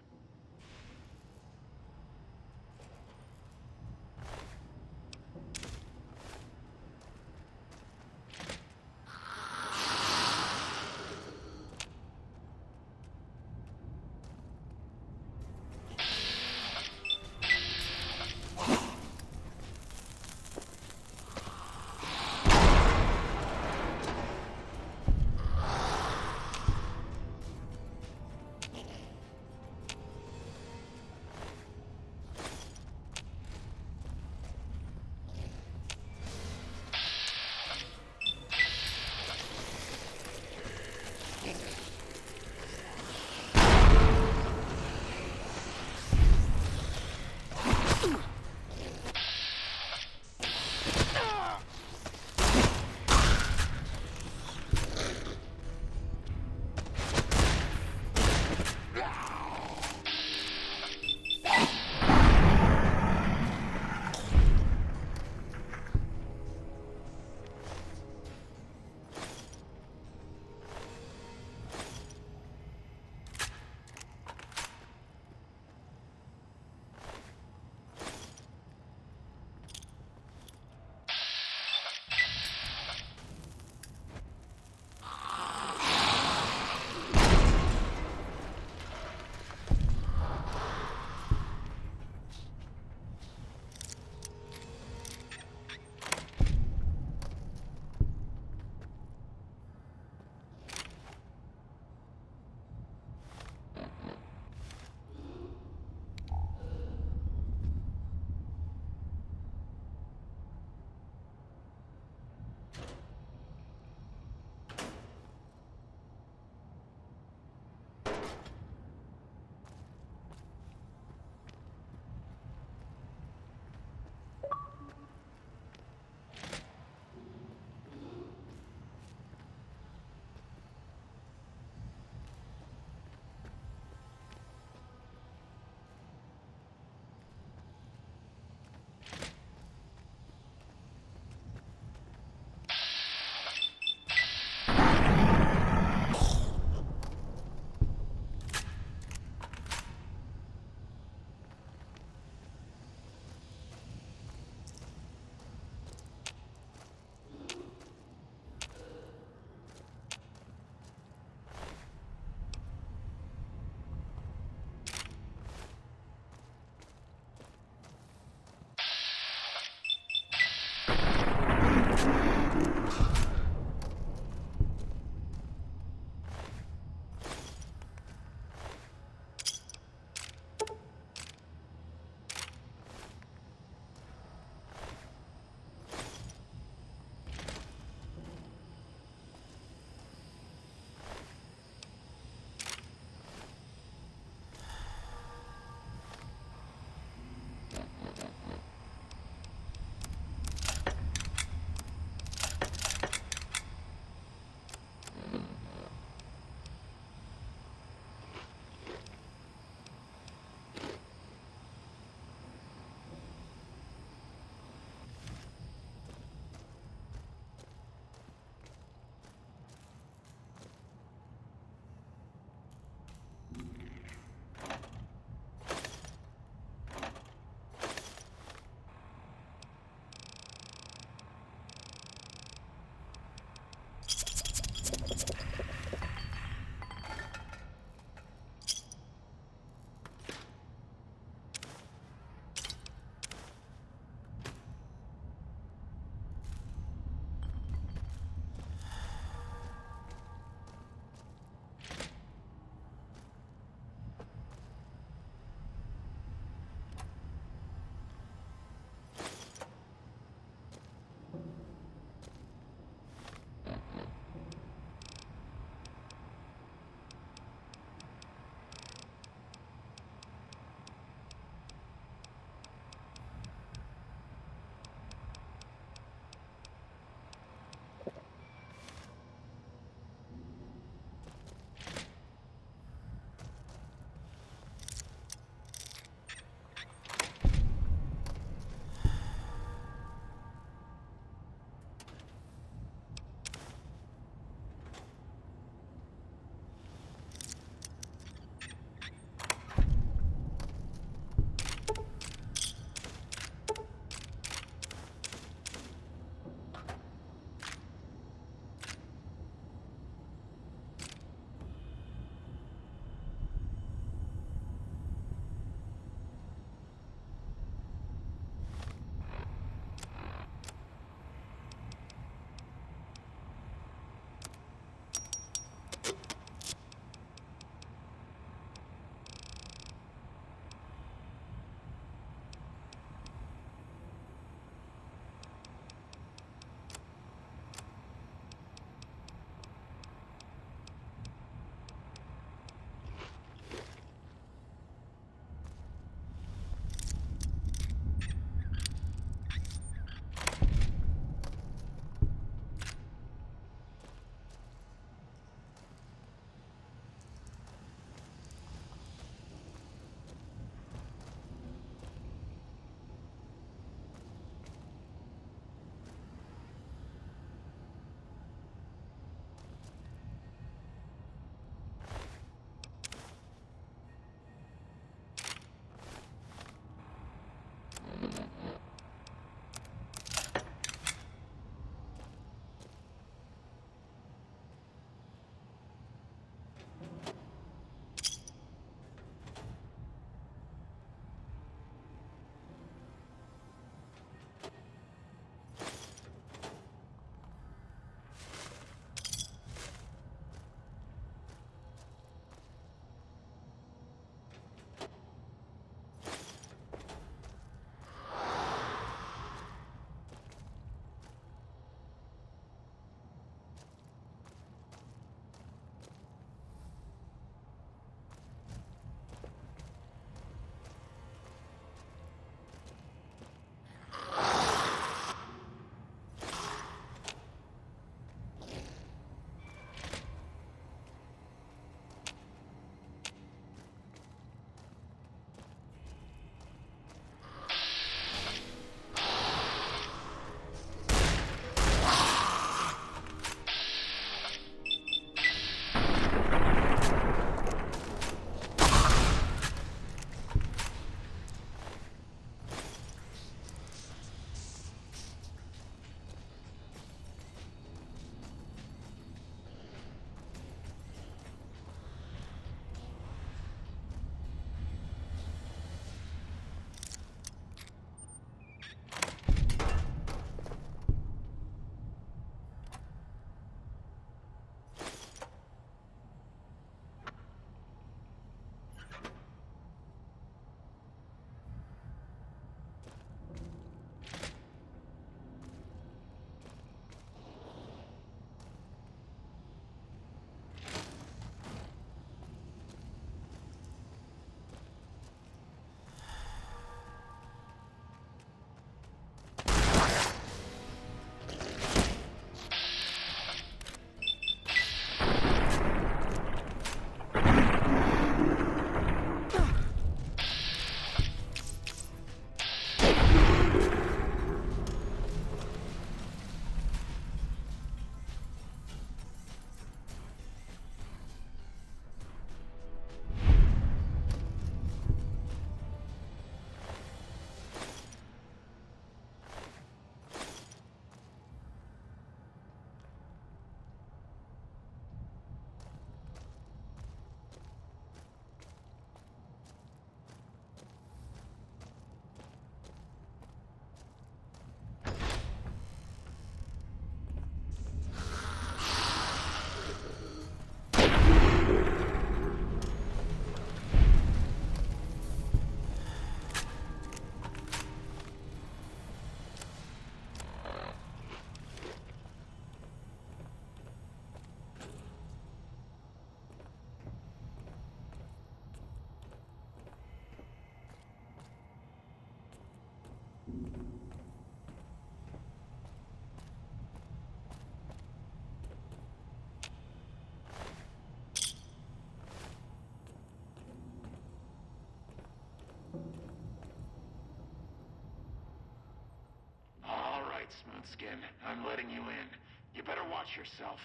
right, Smoothskin. I'm letting you in. You better watch yourself.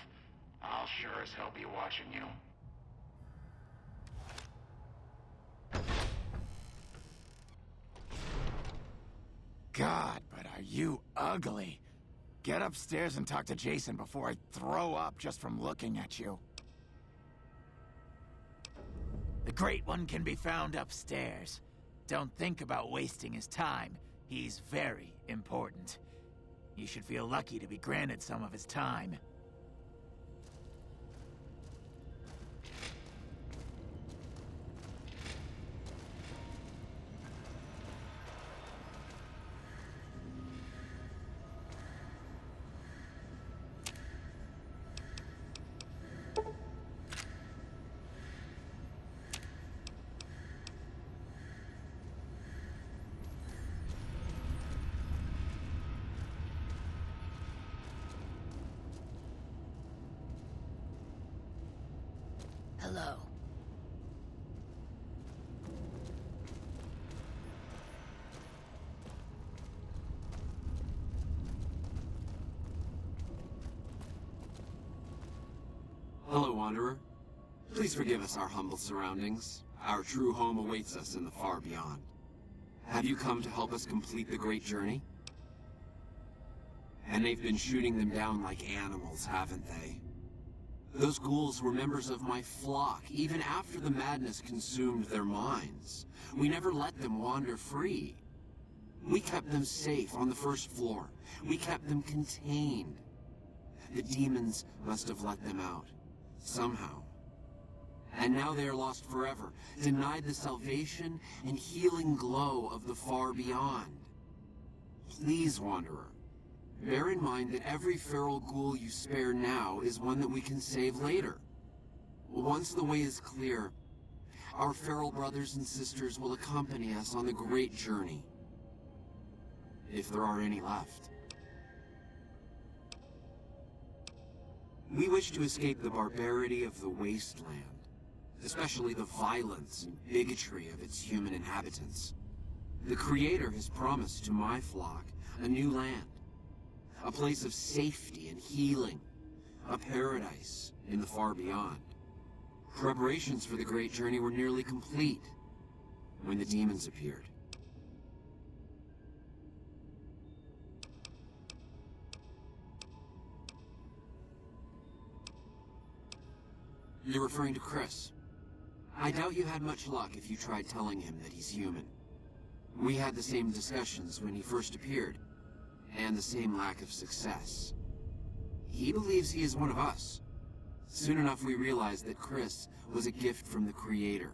I'll sure as hell be watching you. God, but are you ugly. Get upstairs and talk to Jason before I throw up just from looking at you. The Great One can be found upstairs. Don't think about wasting his time. He's very important. You should feel lucky to be granted some of his time. Hello. Hello, Wanderer. Please forgive us our humble surroundings. Our true home awaits us in the far beyond. Have you come to help us complete the great journey? And they've been shooting them down like animals, haven't they? Those ghouls were members of my flock, even after the madness consumed their minds. We never let them wander free. We kept them safe on the first floor. We kept them contained. The demons must have let them out, somehow. And now they are lost forever, denied the salvation and healing glow of the far beyond. Please, Wanderer, bear in mind that every feral ghoul you spare now is one that we can save later. Once the way is clear, our feral brothers and sisters will accompany us on the great journey. If there are any left. We wish to escape the barbarity of the wasteland, especially the violence and bigotry of its human inhabitants. The Creator has promised to my flock a new land, a place of safety and healing, a paradise in the far beyond. Preparations for the great journey were nearly complete when the demons appeared. You're referring to Chris. I doubt you had much luck if you tried telling him that he's human. We had the same discussions when he first appeared, and the same lack of success. He believes he is one of us. Soon enough we realized that Chris was a gift from the Creator.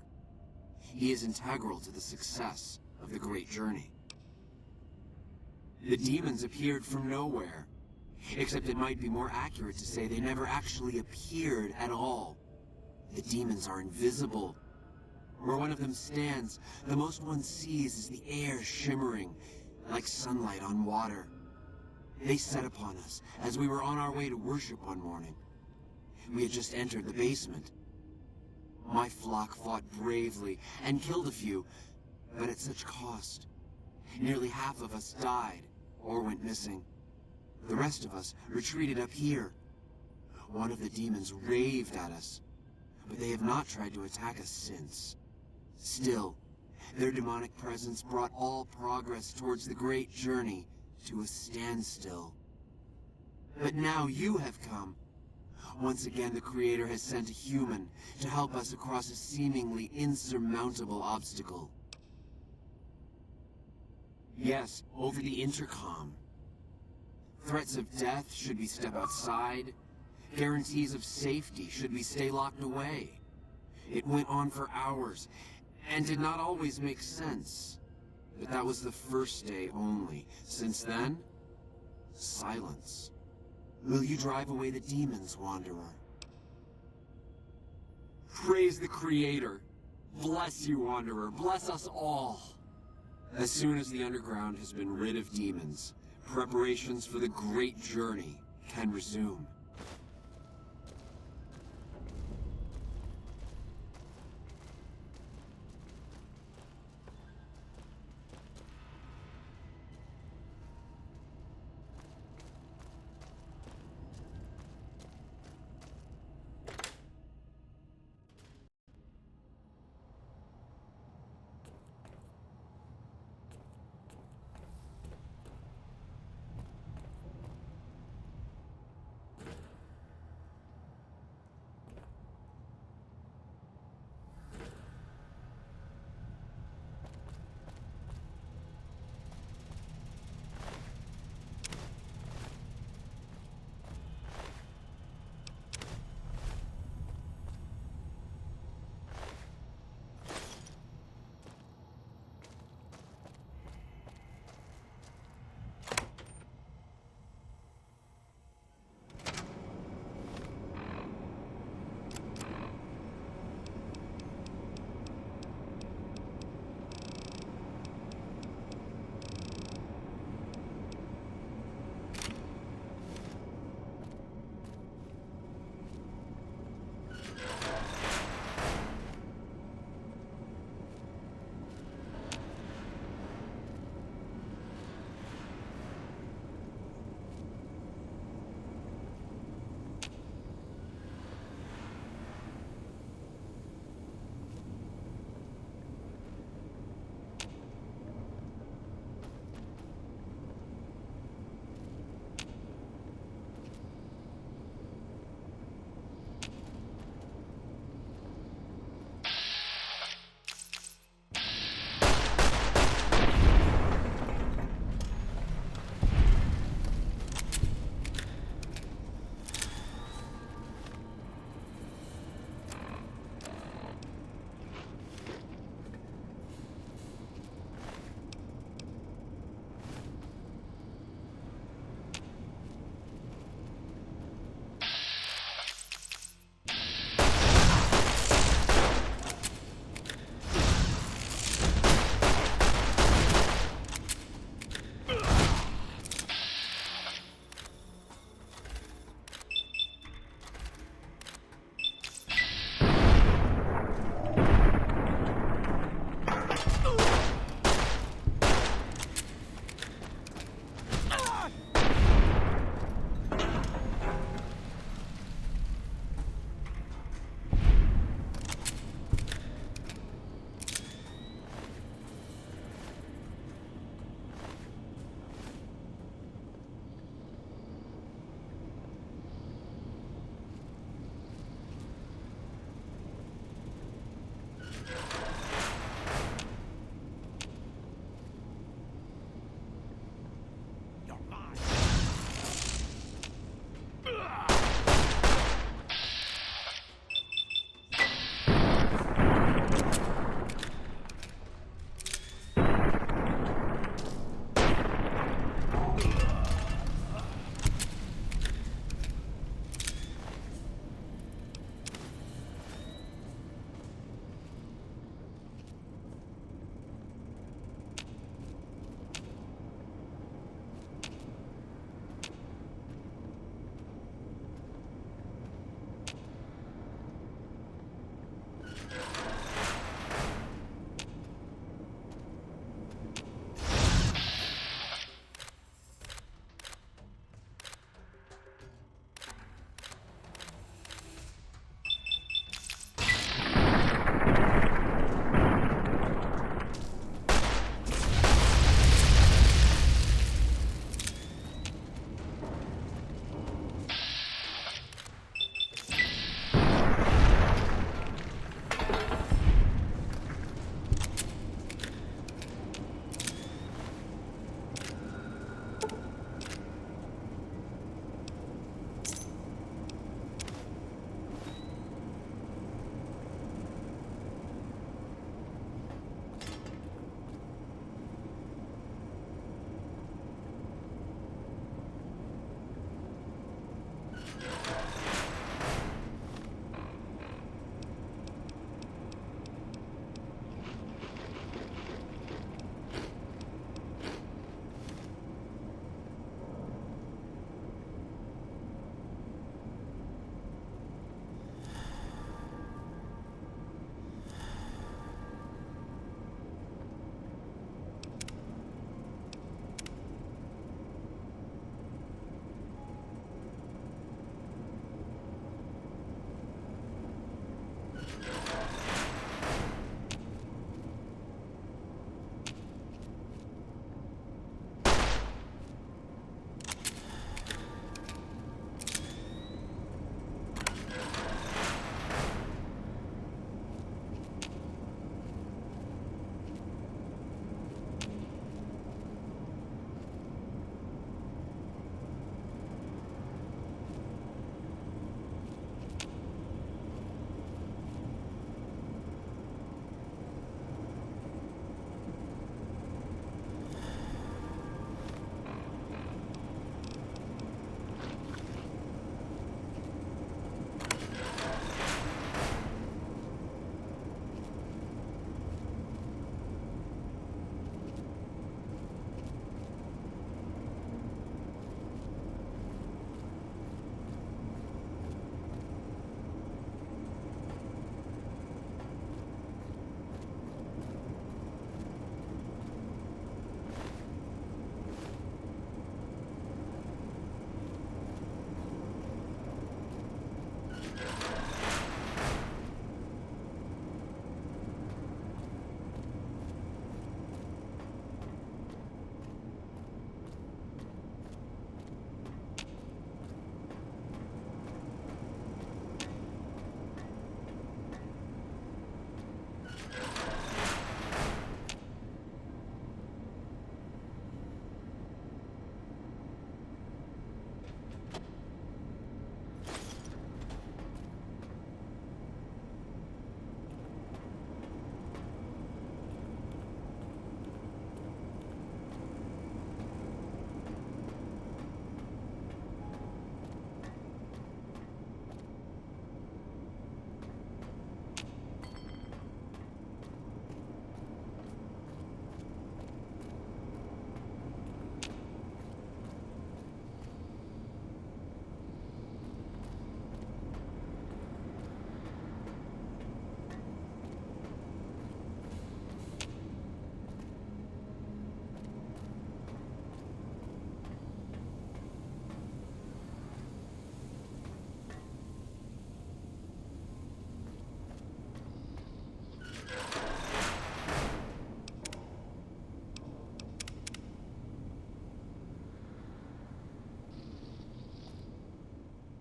He is integral to the success of the great journey. The demons appeared from nowhere, except it might be more accurate to say they never actually appeared at all. The demons are invisible. Where one of them stands, the most one sees is the air shimmering, like sunlight on water. They set upon us as we were on our way to worship one morning. We had just entered the basement. My flock fought bravely and killed a few, but at such cost. Nearly half of us died or went missing. The rest of us retreated up here. One of the demons raved at us, but they have not tried to attack us since. Still, their demonic presence brought all progress towards the great journey to a standstill. But now you have come. Once again, the Creator has sent a human to help us across a seemingly insurmountable obstacle. Yes, over the intercom. Threats of death should we step outside. Guarantees of safety should we stay locked away. It went on for hours, and did not always make sense. But that was the first day only. Since then, silence. Will you drive away the demons, Wanderer? Praise the Creator. Bless you, Wanderer. Bless us all. As soon as the underground has been rid of demons, preparations for the great journey can resume.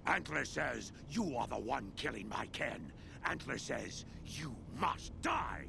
Antler says you are the one killing my kin. Antler says you must die.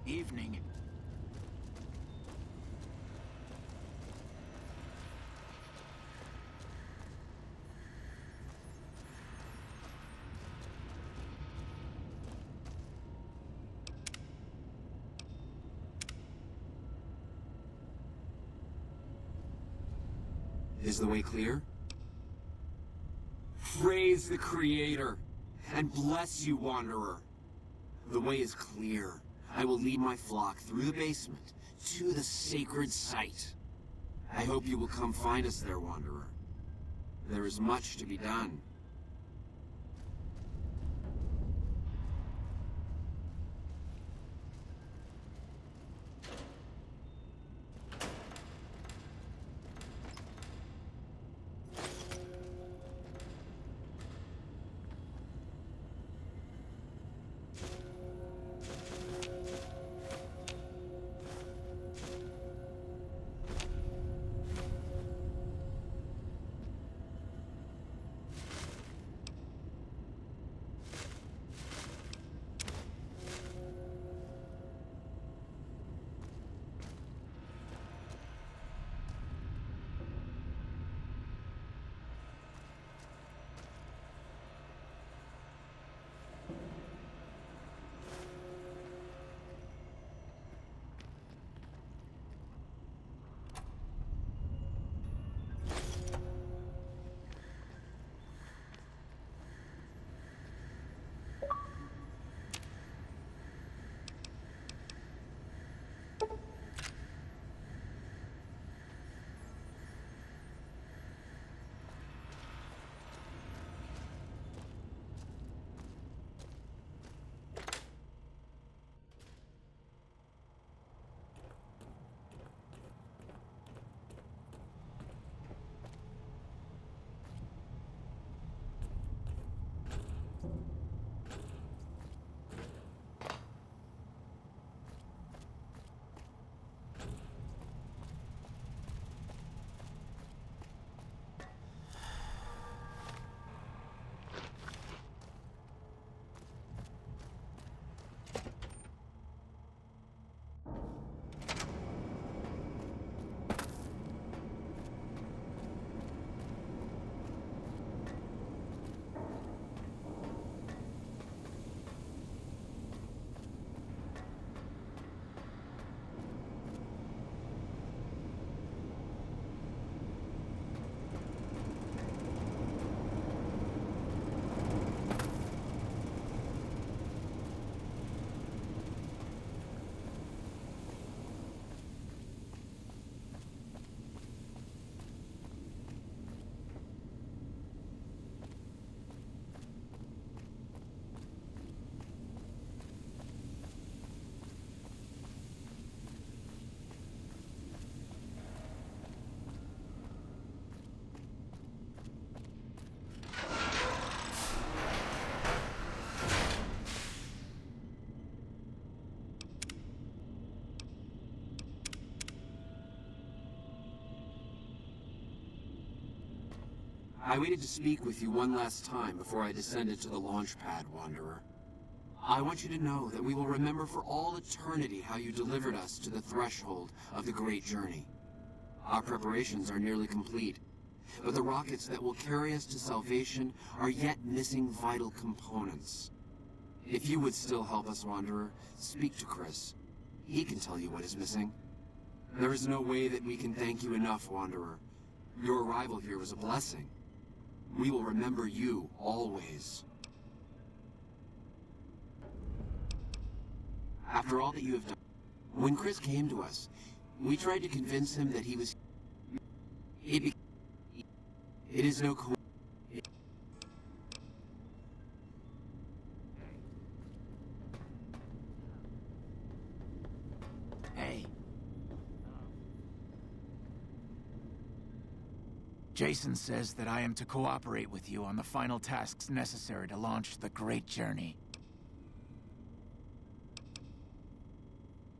Evening. Is the way clear? Praise the Creator, and bless you, Wanderer. The way is clear. I will lead my flock through the basement to the sacred site. I hope you will come find us there, Wanderer. There is much to be done. I waited to speak with you one last time before I descended to the launch pad, Wanderer. I want you to know that we will remember for all eternity how you delivered us to the threshold of the Great Journey. Our preparations are nearly complete, but the rockets that will carry us to salvation are yet missing vital components. If you would still help us, Wanderer, speak to Chris. He can tell you what is missing. There is no way that we can thank you enough, Wanderer. Your arrival here was a blessing. We will remember you always. After all that you have done, when Chris came to us, we tried to convince him that he was... It is no coincidence. Hey. Jason says that I am to cooperate with you on the final tasks necessary to launch the Great Journey.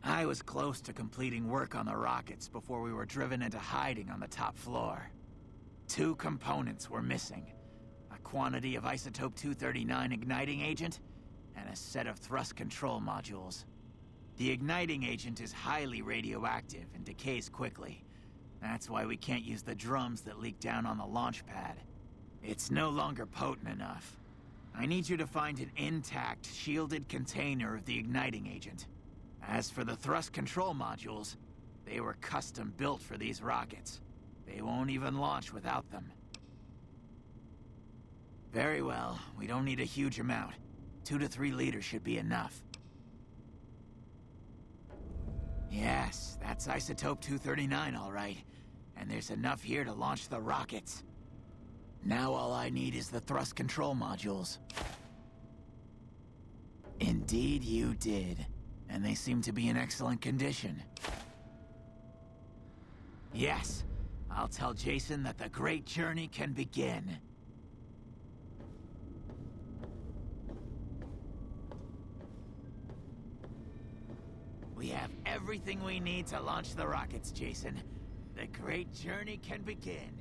I was close to completing work on the rockets before we were driven into hiding on the top floor. 2 components were missing. A quantity of isotope 239 igniting agent, and a set of thrust control modules. The igniting agent is highly radioactive and decays quickly. That's why we can't use the drums that leak down on the launch pad. It's no longer potent enough. I need you to find an intact, shielded container of the igniting agent. As for the thrust control modules, they were custom built for these rockets. They won't even launch without them. Very well, we don't need a huge amount. 2 to 3 liters should be enough. Yes, that's isotope 239, all right. And there's enough here to launch the rockets. Now all I need is the thrust control modules. Indeed you did. And they seem to be in excellent condition. Yes, I'll tell Jason that the Great Journey can begin. We have everything we need to launch the rockets, Jason. The Great Journey can begin.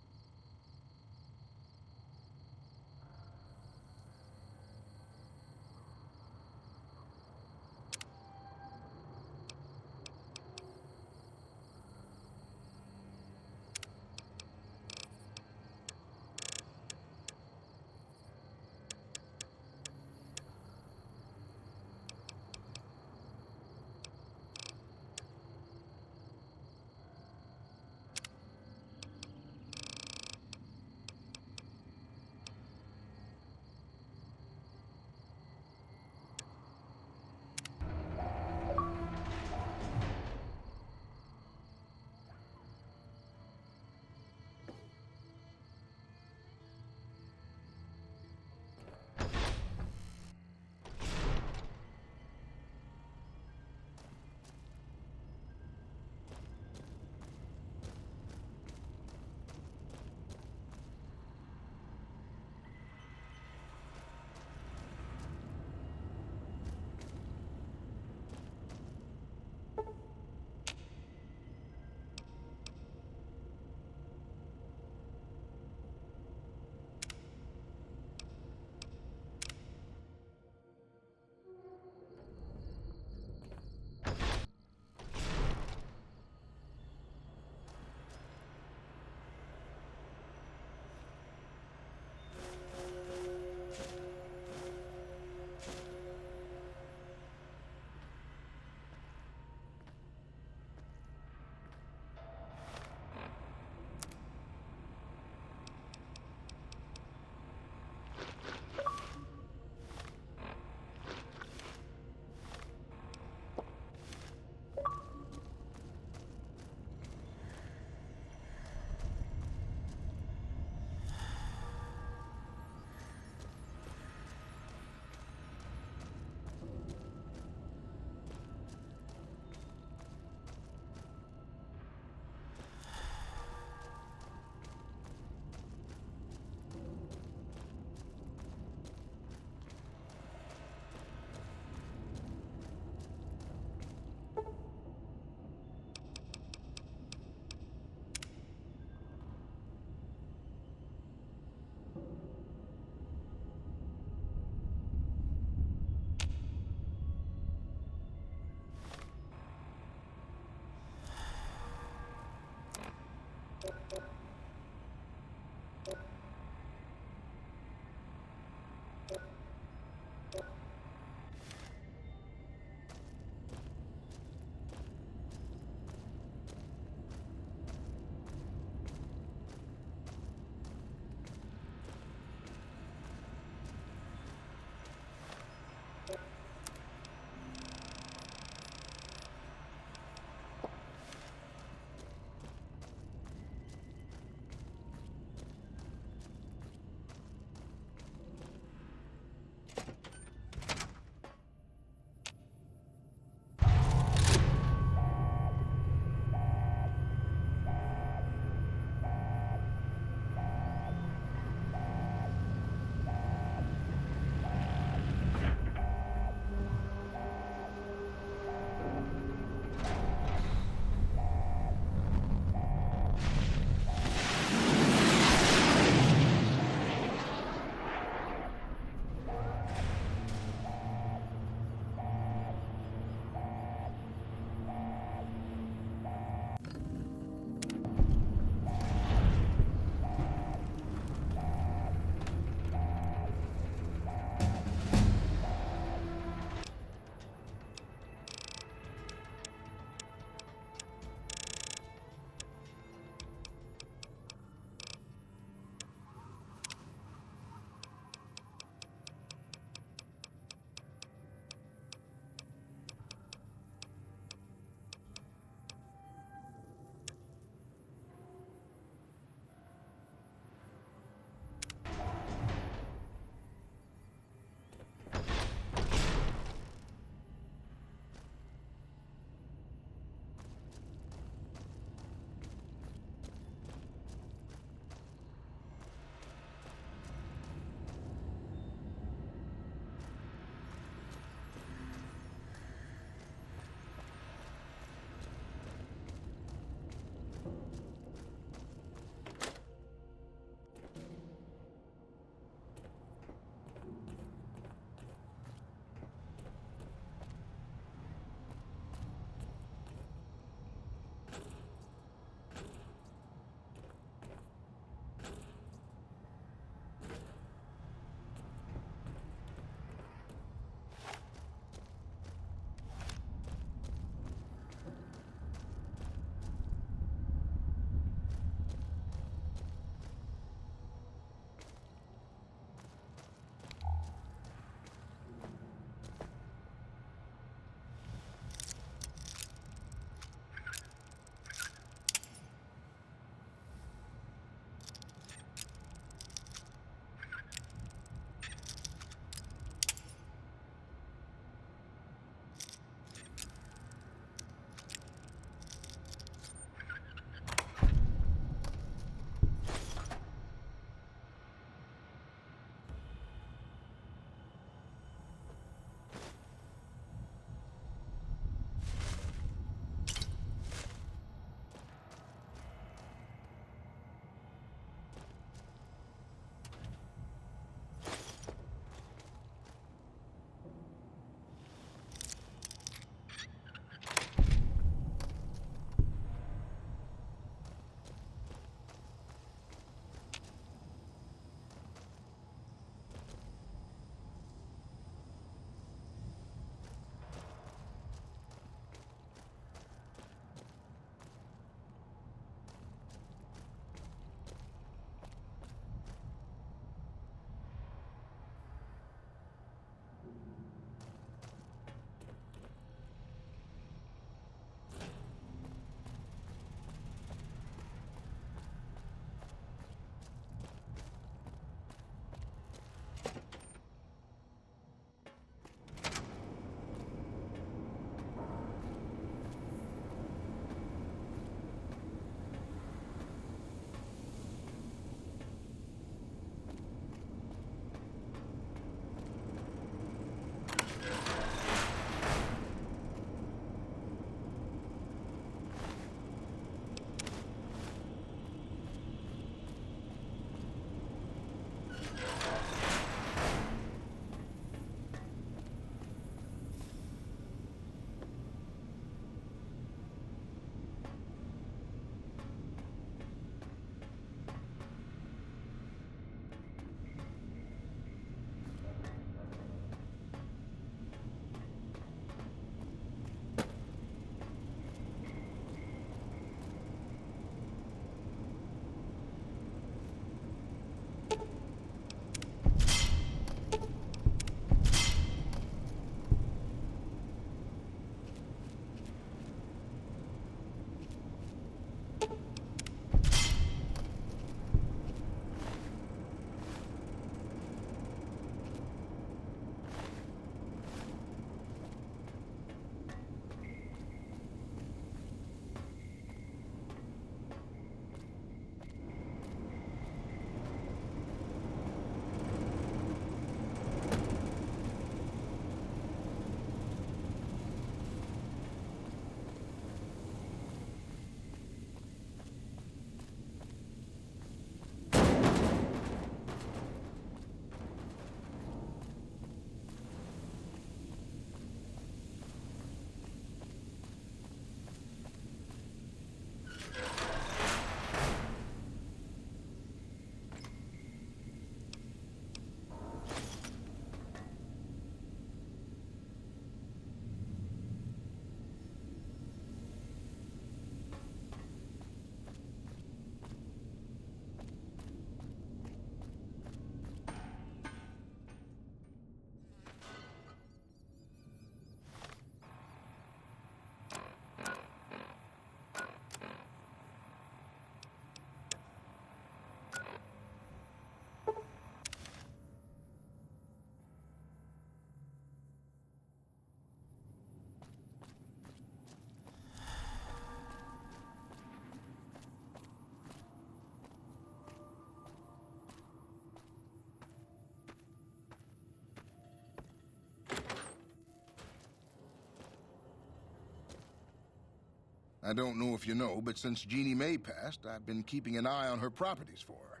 I don't know if you know, but since Jeannie May passed, I've been keeping an eye on her properties for her.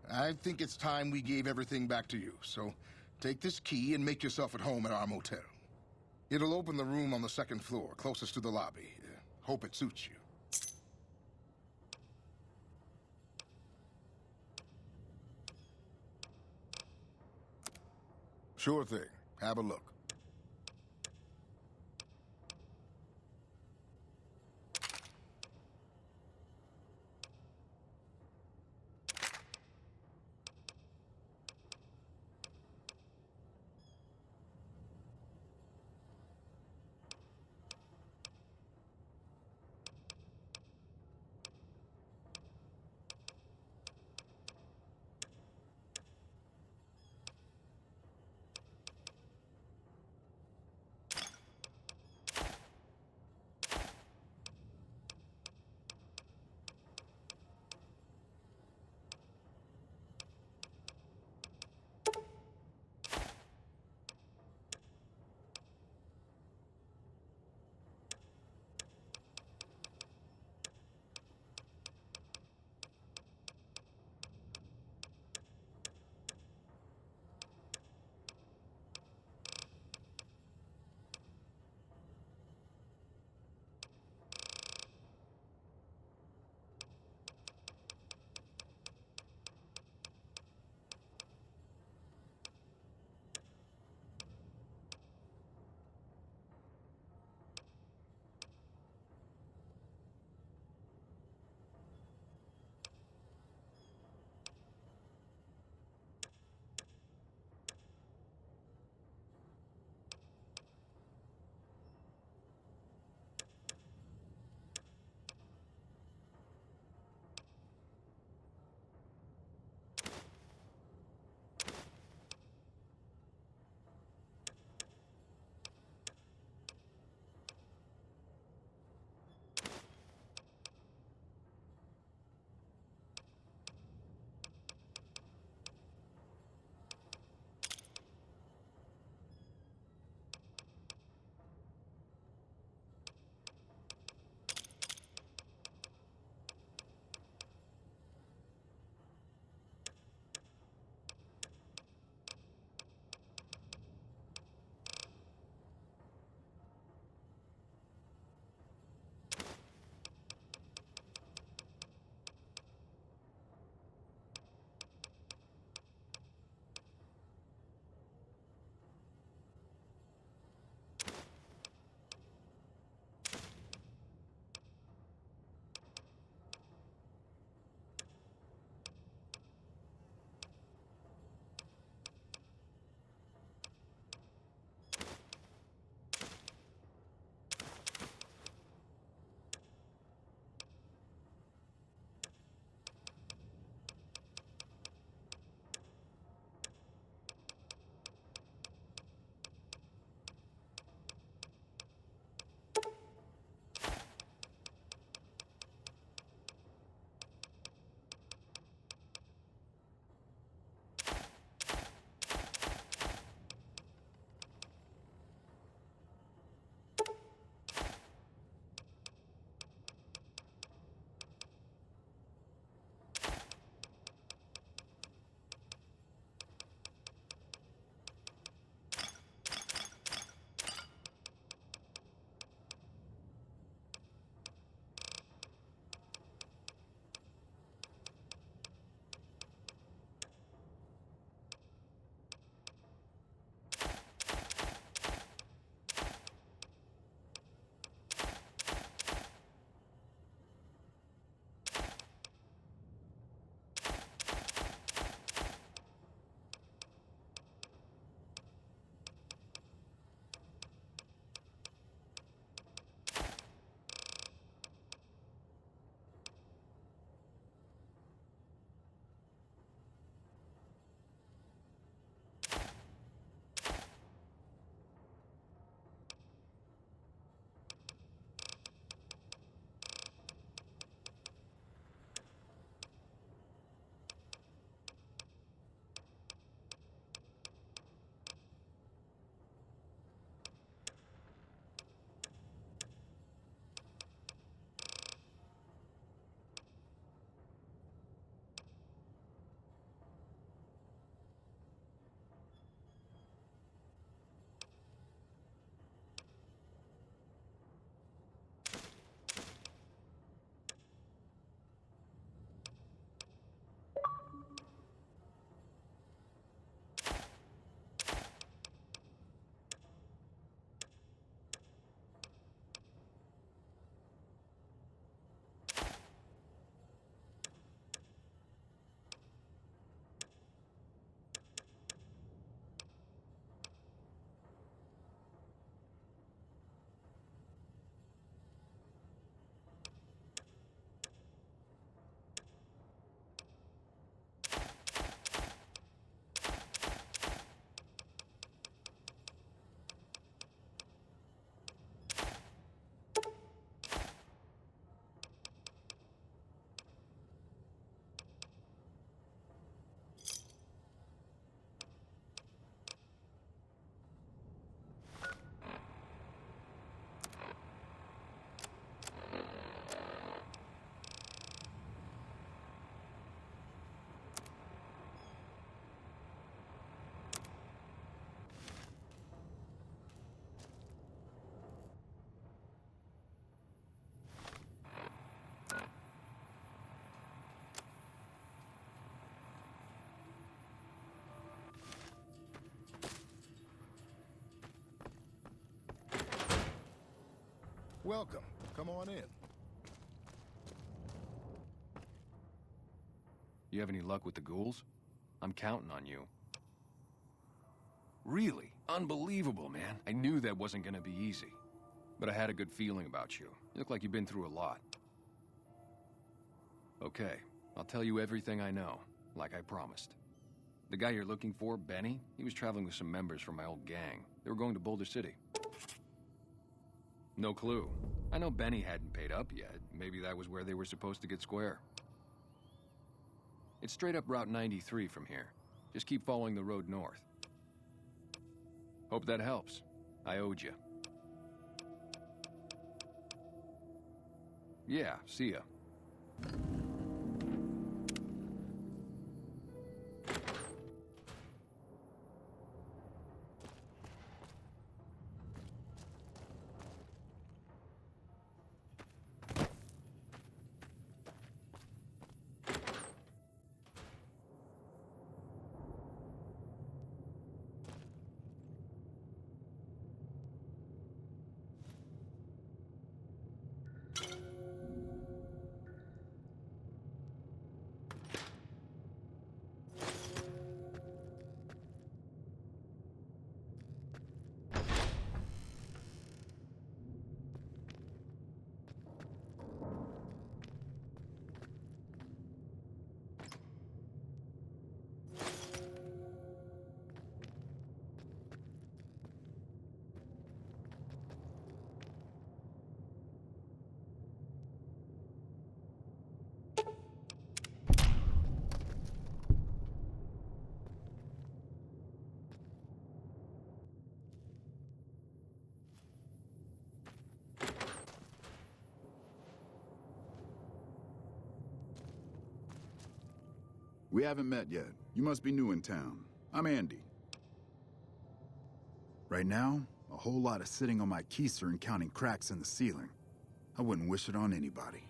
I think it's time we gave everything back to you, so take this key and make yourself at home at our motel. It'll open the room on the second floor, closest to the lobby. Hope it suits you. Sure thing. Have a look. Welcome. Come on in. You have any luck with the ghouls? I'm counting on you. Really? Unbelievable, man. I knew that wasn't gonna be easy. But I had a good feeling about you. You look like you've been through a lot. Okay, I'll tell you everything I know, like I promised. The guy you're looking for, Benny, he was traveling with some members from my old gang. They were going to Boulder City. No clue. I know Benny hadn't paid up yet. Maybe that was where they were supposed to get square. It's straight up Route 93 from here. Just keep following the road north. Hope that helps. I owed you. Yeah, see ya. We haven't met yet. You must be new in town. I'm Andy. Right now, a whole lot of sitting on my keister and counting cracks in the ceiling. I wouldn't wish it on anybody.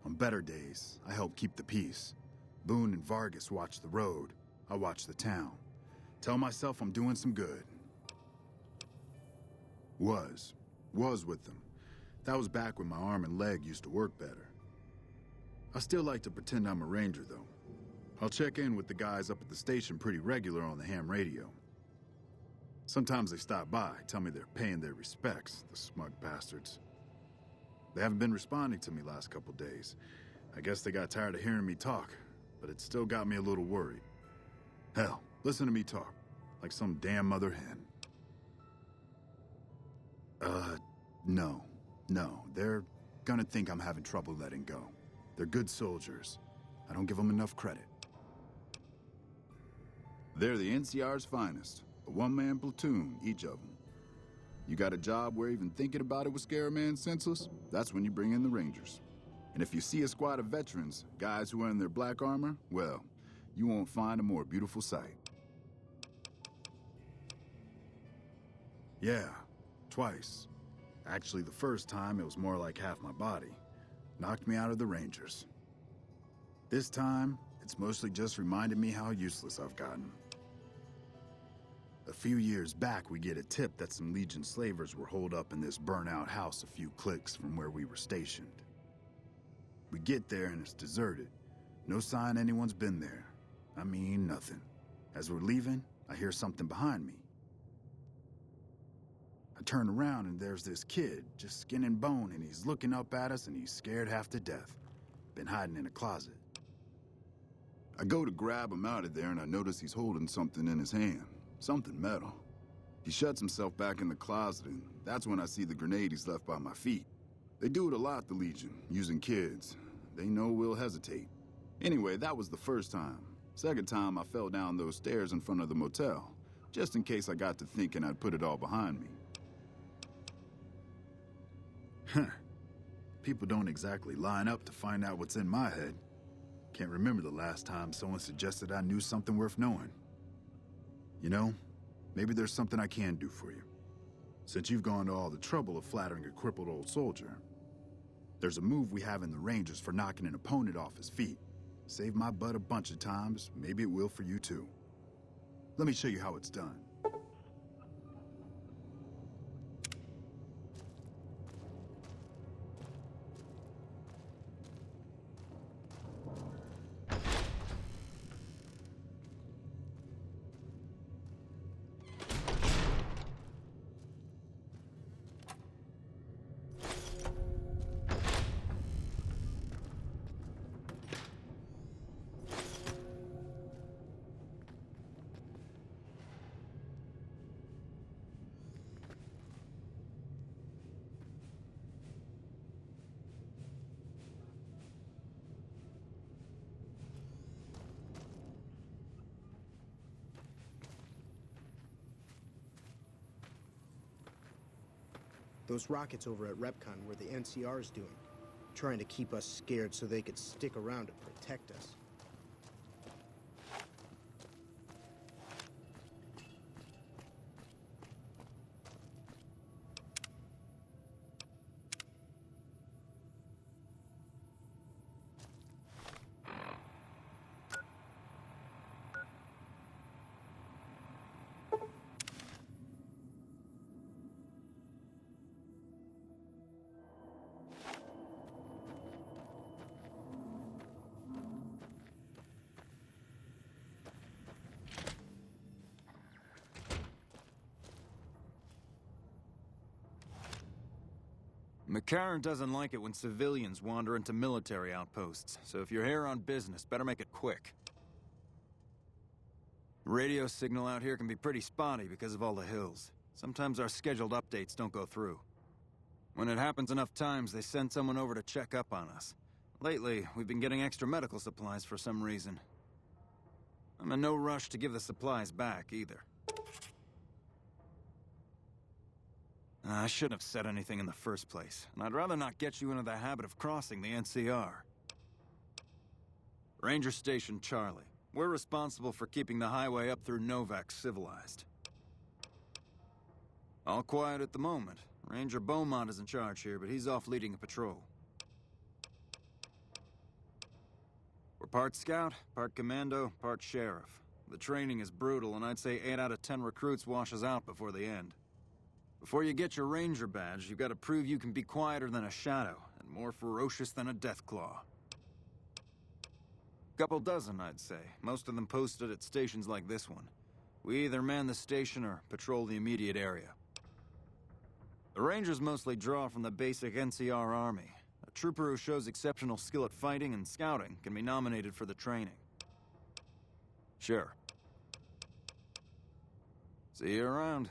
On better days, I help keep the peace. Boone and Vargas watch the road. I watch the town. Tell myself I'm doing some good. Was with them. That was back when my arm and leg used to work better. I still like to pretend I'm a ranger, though. I'll check in with the guys up at the station pretty regular on the ham radio. Sometimes they stop by, tell me they're paying their respects, the smug bastards. They haven't been responding to me last couple days. I guess they got tired of hearing me talk, but it still got me a little worried. Hell, listen to me talk, like some damn mother hen. No, they're gonna think I'm having trouble letting go. They're good soldiers. I don't give them enough credit. They're the NCR's finest. A one-man platoon, each of them. You got a job where even thinking about it would scare a man senseless? That's when you bring in the Rangers. And if you see a squad of veterans, guys who are in their black armor, well, you won't find a more beautiful sight. Yeah, twice. Actually, the first time it was more like half my body. Knocked me out of the Rangers. This time, it's mostly just reminded me how useless I've gotten. A few years back, we get a tip that some Legion slavers were holed up in this burnt-out house a few clicks from where we were stationed. We get there and it's deserted. No sign anyone's been there. I mean, nothing. As we're leaving, I hear something behind me. I turn around and there's this kid, just skin and bone, and he's looking up at us and he's scared half to death. Been hiding in a closet. I go to grab him out of there and I notice he's holding something in his hand. Something metal. He shuts himself back in the closet and that's when I see the grenade he's left by my feet. They do it a lot, the Legion, using kids. They know we'll hesitate. Anyway, that was the first time. Second time I fell down those stairs in front of the motel, just in case I got to thinking I'd put it all behind me. People don't exactly line up to find out what's in my head. Can't remember the last time someone suggested I knew something worth knowing. You know, maybe there's something I can do for you. Since you've gone to all the trouble of flattering a crippled old soldier. There's a move we have in the Rangers for knocking an opponent off his feet. Saved my butt a bunch of times, maybe it will for you too. Let me show you how it's done. Those rockets over at Repcon were the NCR's doing, trying to keep us scared so they could stick around to protect us. McCarran doesn't like it when civilians wander into military outposts, so if you're here on business, better make it quick. Radio signal out here can be pretty spotty because of all the hills. Sometimes our scheduled updates don't go through. When it happens enough times, they send someone over to check up on us. Lately, we've been getting extra medical supplies for some reason. I'm in no rush to give the supplies back, either. I shouldn't have said anything in the first place, and I'd rather not get you into the habit of crossing the NCR. Ranger Station Charlie. We're responsible for keeping the highway up through Novak civilized. All quiet at the moment. Ranger Beaumont is in charge here, but he's off leading a patrol. We're part scout, part commando, part sheriff. The training is brutal, and I'd say 8 out of 10 recruits washes out before the end. Before you get your ranger badge, you've got to prove you can be quieter than a shadow, and more ferocious than a deathclaw. Couple dozen, I'd say. Most of them posted at stations like this one. We either man the station or patrol the immediate area. The Rangers mostly draw from the basic NCR army. A trooper who shows exceptional skill at fighting and scouting can be nominated for the training. Sure. See you around.